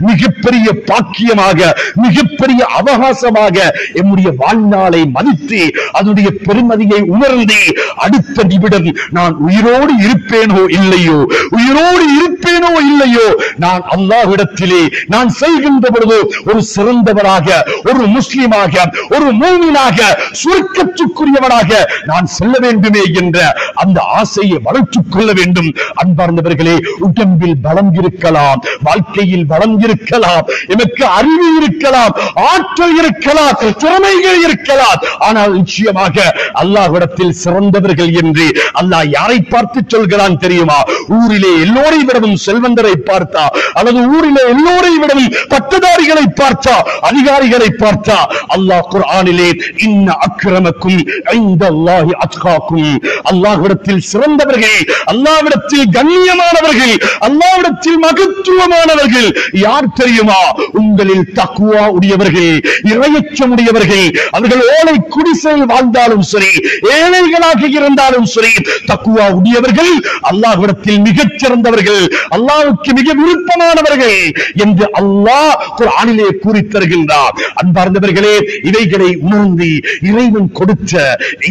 மிகப்பெரிய பாக்கியமாக, மிகப்பெரிய அவகாசமாக நம்முடைய வாழ்நாளை மதித்து அதனுடைய பெருமதியை உணர்ந்து அடுத்த நிமிடம் நான் உயிரோடு இருப்பேனோ இல்லையோ, உயிரோடு இருப்பேனோ இல்லையோ, நான் அல்லாஹ்விடத்திலே நான் செய்கின்ற பொழுது ஒரு சிறந்தவராக, ஒரு முஸ்லிமாக, ஒரு மூமினாக, சுவர்க்கத்துக்குரியவனாக நான் செல்ல வேண்டுமே என்ற அந்த ஆசையை வளர்த்துக் கொள்ள வேண்டும். அன்பார்ந்தவர்களே, உடம்பில் பலம் இருக்கலாம், வாழ்க்கையில் பலம் இருக்கலாம், எமக்கு நமக்கு அறிவு இருக்கலாம், ஆற்றல் இருக்கலாம், திறமைகள் இருக்கலாம். ஆனால் நிச்சயமாக அல்லாஹ்விடத்தில் சிறந்தவர்கள் என்று அல்லாஹ் யாரை பார்த்து சொல்கிறான் தெரியுமா? ஊரிலே எல்லோரை விடவும் செல்வந்தரை பார்த்தா, அல்லது ஊரிலே எல்லோரை விடவும் பட்டதாரிகளை பார்த்தா, அதிகாரிகளை பார்த்தா, அல்லாஹ் குர்ஆனிலே இன்ன அக்ரமக்கும் இன்தல்லாஹி அத்காக்கும், அல்லாஹ்விடத்தில் சிறந்தவர்கள், அல்லாஹ்விடத்தில் கண்ணியமானவர்கள், அல்லாஹ்விடத்தில் மகத்துவமானவர்கள் யார் தெரியுமா? உங்களில் தக்வா உடையவர்கள், இறையச்சம் உடையவர்கள். அவர்கள் ஓலை குடிசையில் வாழ்ந்தாலும் சரி, ஏழைகளாக இருந்தாலும் சரி, தக்வா உடையவர்கள் அல்லாஹ்விடத்தில் மிகச் சிறந்தவர்கள், அல்லாஹ்வுக்கு மிக விருப்பமானவர்கள் என்று அல்லாஹ் குர்ஆனிலே கூறி தருகின்றார். அன்பார்ந்தவர்களே, இவைகளை உணர்ந்து இறைவன் கொடுத்த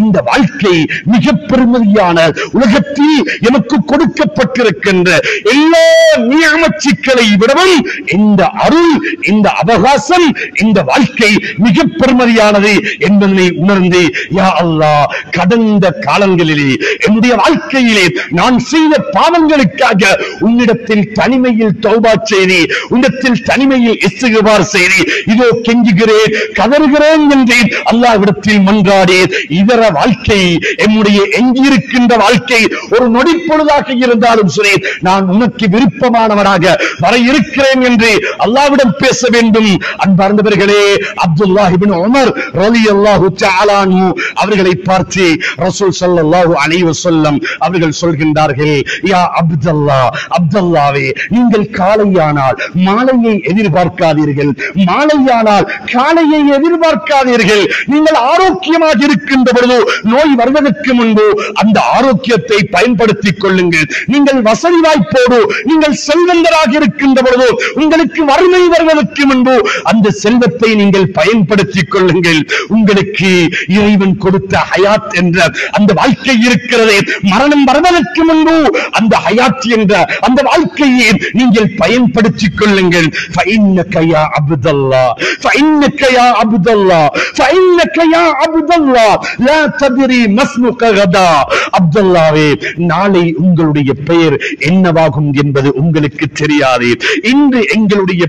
இந்த வாழ்க்கை மிக பெருமதியான, உலகத்தில் எமக்கு கொடுக்கப்பட்டிருக்கின்ற எல்லா நியமத்துக்களை விடவும் இந்த அருள், இந்த அவகாசம், இந்த வாழ்க்கை மிக பெருமதியானது என்பதை உணர்ந்து, யா அல்லாஹ், கடந்த காலங்களிலே என்னுடைய வாழ்க்கையிலே நான் செய்த பாவங்களுக்காக உன்னிடத்தில் தனிமையில் தௌபா செய்து, உன்னிடத்தில் தனிமையில் இஸ்திக்பார் செய்து, இதோ கெஞ்சுகிறேன், கதறுகிறேன் என்று அல்லாஹ்விடத்தில் மன்றாடி, இதர வாழ்க்கை, என்னுடைய எஞ்சியிருக்கின்ற வாழ்க்கை ஒரு நொடிப்பொழுதாக இருந்தாலும் சரி, நான் உனக்கு விருப்பமானவராக வர இருக்கிறேன் என்று அல்லாஹ்விடம் பேச வேண்டும். அன்பார்ந்தவர்களே, அப்துல்லாஹ் இப்னு உமர் ரலியல்லாஹு தஆலா அன்ஹு அவர்களை பார்த்து ரசூல் ஸல்லல்லாஹு அலைஹி வஸல்லம் அவர்கள் சொல்கின்றார்கள், யா அப்துல்லாஹ், அப்துல்லாவே, நீங்கள் காலையானால் மாலையை எதிர்பார்க்காதீர்கள், மாலையானால் காலையை எதிர்பார்க்காதீர்கள். நீங்கள் ஆரோக்கியமாக இருக்கின்ற பொழுது, நோய் வருவதற்கு முன்பு அந்த ஆரோக்கியத்தை பயன்படுத்திக் கொள்ளுங்கள். நீங்கள் வசதி வாய்ப்போடு, நீங்கள் செல்வந்தராக இருக்கின்ற பொழுது, உங்களுக்கு வறுமை வருவதற்கு முன்பு அந்த செல்வத்தை நீங்கள் பயன்படுத்திக் கொள்ளுங்கள். உங்களுக்கு இறைவன் கொடுத்த ஹயாத் என்ற அந்த வாழ்க்கை இருக்கிறதே, மரணம் வருவதற்கு முன்பு அந்த ஹயாத் என்ற அந்த வாழ்க்கையை நீங்கள் பயன்படுத்திக் கொள்ளுங்கள். فإنك يا عبد الله فإنك يا عبد الله فإنك يا عبد الله لا تدري ما اسمك غدا. அப்துல்லாவே, நாளை உங்களுடைய பெயர் என்னவாகும் என்பது உங்களுக்கு தெரியாது. இன்று எங்களுடைய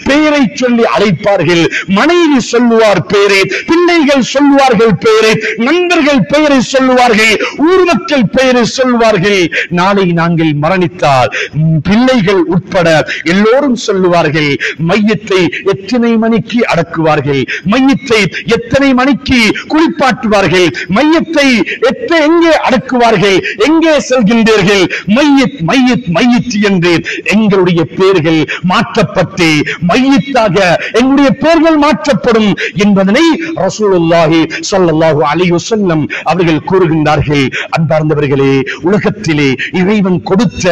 பெயரை சொல்லி அழைப்பார்கள். மனைவி சொல்லுவார் பெயரை, பிள்ளைகள் சொல்லுவார்கள் பெயரை, நண்பர்கள் பெயரை சொல்லுவார்கள், ஊர் மக்கள் பெயரை சொல்லுவார்கள். நாளை நாங்கள் மரணித்தால் பிள்ளைகள் உட்பட எல்லோரும் சொல்லுவார்கள், மையத்தை எத்தனை மணிக்கு அடக்குவார்கள், மையத்தை எத்தனை மணிக்கு குளிப்பாட்டுவார்கள், மையத்தை எங்கே அடக்குவார்கள், எங்கே செல்கின்றீர்கள், மையத் மையத் மையத் என்று எங்களுடைய பெயர்கள் மாற்றப்பட்டு மையத்தாக எங்களுடைய பெயர்கள் மாற்றப்படும் என்பதனை ரசூலுல்லாஹி ஸல்லல்லாஹு அலைஹி வஸல்லம் அவர்கள் கூறுகின்றார்கள். அன்பார்ந்தவர்களே, உலகத்திலே இறைவன் கொடுத்த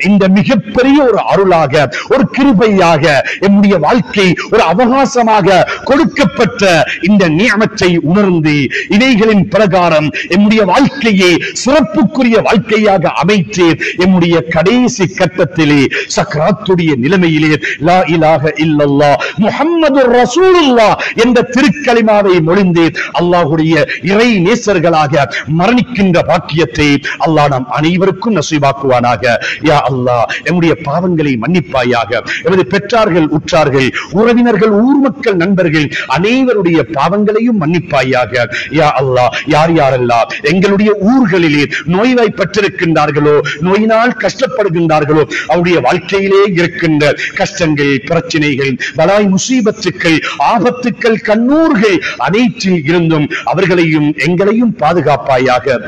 இந்த மிகப்பெரிய ஒரு அருளாக, ஒரு கிருபையாக, என்னுடைய வாழ்க்கை ஒரு அவகாசமாக கொடுக்கப்பட்ட இந்த நியமத்தை உணர்ந்து இவைகளின் பிரகாரம் என்னுடைய வாழ்க்கையை சிறப்புக்குரிய வாழ்க்கையாக அமைத்து என்னுடைய கடைசி கட்டத்திலே சக்ராத்துடைய நிலைமையிலே லா இலாஹ இல்லல்லாஹ் முஹம்மதுர் ரசூலுல்லாஹ் என்ற திருக்கலிமாவை மொழிந்து அல்லாஹ்வுடைய இறை நேசர்களாக மரணிக்கின்ற பாக்கியத்தை அல்லாஹ் நம் அனைவருக்கும் நசீபாக்குவானாக. யா அல்லாஹ், என்னுடைய பாவங்களை மன்னிப்பாயாக. எமது பெற்றார்கள், உற்றார்கள், உறவினர்கள், ஊர் மக்கள், நண்பர்கள் அனைவருடைய பாவங்களையும் மன்னிப்பாயாக. யா அல்லாஹ், யார் யாரெல்லாம் எங்களுடைய ஊர்களிலே நோய்வாய்ப்பட்டிருக்கின்றார்களோ, நோயினால் கஷ்டப்படுகின்றார்களோ, அவருடைய வாழ்க்கையிலே இருக்கின்ற கஷ்டங்கள், பிரச்சனைகள், பலாய், முசீபத்துக்கள், ஆபத்துக்கள், கண்ணூர்கள் அனைத்தில் இருந்தும் அவர்களையும் எங்களையும் பாதுகாப்பாயாக.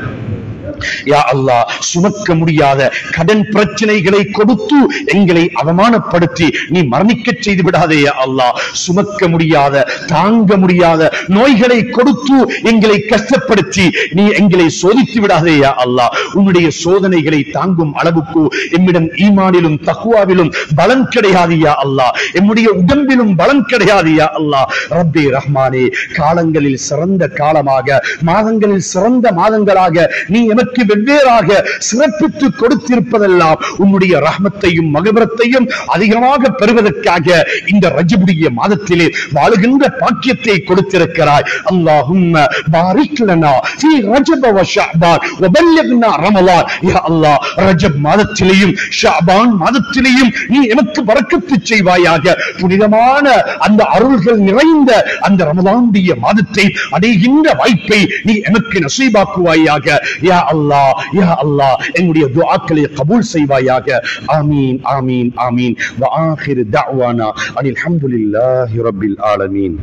யா அல்லாஹ், சுமக்க முடியாத கடன் பிரச்சனைகளை கொடுத்து எங்களை அவமானப்படுத்தி நீ மரணிக்க செய்து விடாதே. யா அல்லாஹ், சுமக்க முடியாத, தாங்க முடியாத நோய்களை கொடுத்து எங்களை கஷ்டப்படுத்தி நீ எங்களை சோதித்து விடாதே. யா அல்லாஹ், உன்னுடைய சோதனைகளை தாங்கும் அளவுக்கு எம்மிடம் ஈமானிலும் தக்வாவிலும் பலம் கிடையாது. யா அல்லாஹ், எம்முடைய உடம்பிலும் பலம் கிடையாது. யா அல்லாஹ், ரப்பே ரஹ்மானே, காலங்களில் சிறந்த காலமாக, மாதங்களில் சிறந்த மாதங்களாக நீ எமக்கு எங்களுக்கு வெவ்வேறாக சிறப்பித்து கொடுத்திருப்பதெல்லாம் உன்னுடைய ரஹ்மத்தையும் மகபிரத்தையும் அதிகமாக பெறுவதற்காக இந்த ரஜபுடைய மாதத்திலே வாழுகின்ற பாக்கியத்தை கொடுத்திருக்கிறாய். அல்லாஹும்ம பாரிக் லனா ஃபீ ரஜப வ ஷஅபான் வ பல்லிக்னா ரமலான். யா அல்லாஹ், ரஜப் மாதத்திலேயும் ஷஅபான் மாதத்திலேயும் நீ எனக்கு பரக்கத்து செய்வாயாக. புனிதமான அந்த அருள்கள் நிறைந்த அந்த ரமலானுடைய மாதத்தை அடைகின்ற வாய்ப்பை நீ எனக்கு நசீபாக்குவாயாக. யா அல்லாஹ், யா அல்லாஹ், என்னுடைய துஆக்களை கபூல் செய்வாயாக. ஆமீன், ஆமீன், ஆமீன். வ ஆகிரு தஅவானா அனில் ஹம்துலில்லாஹி ரப்பில் ஆலமீன்.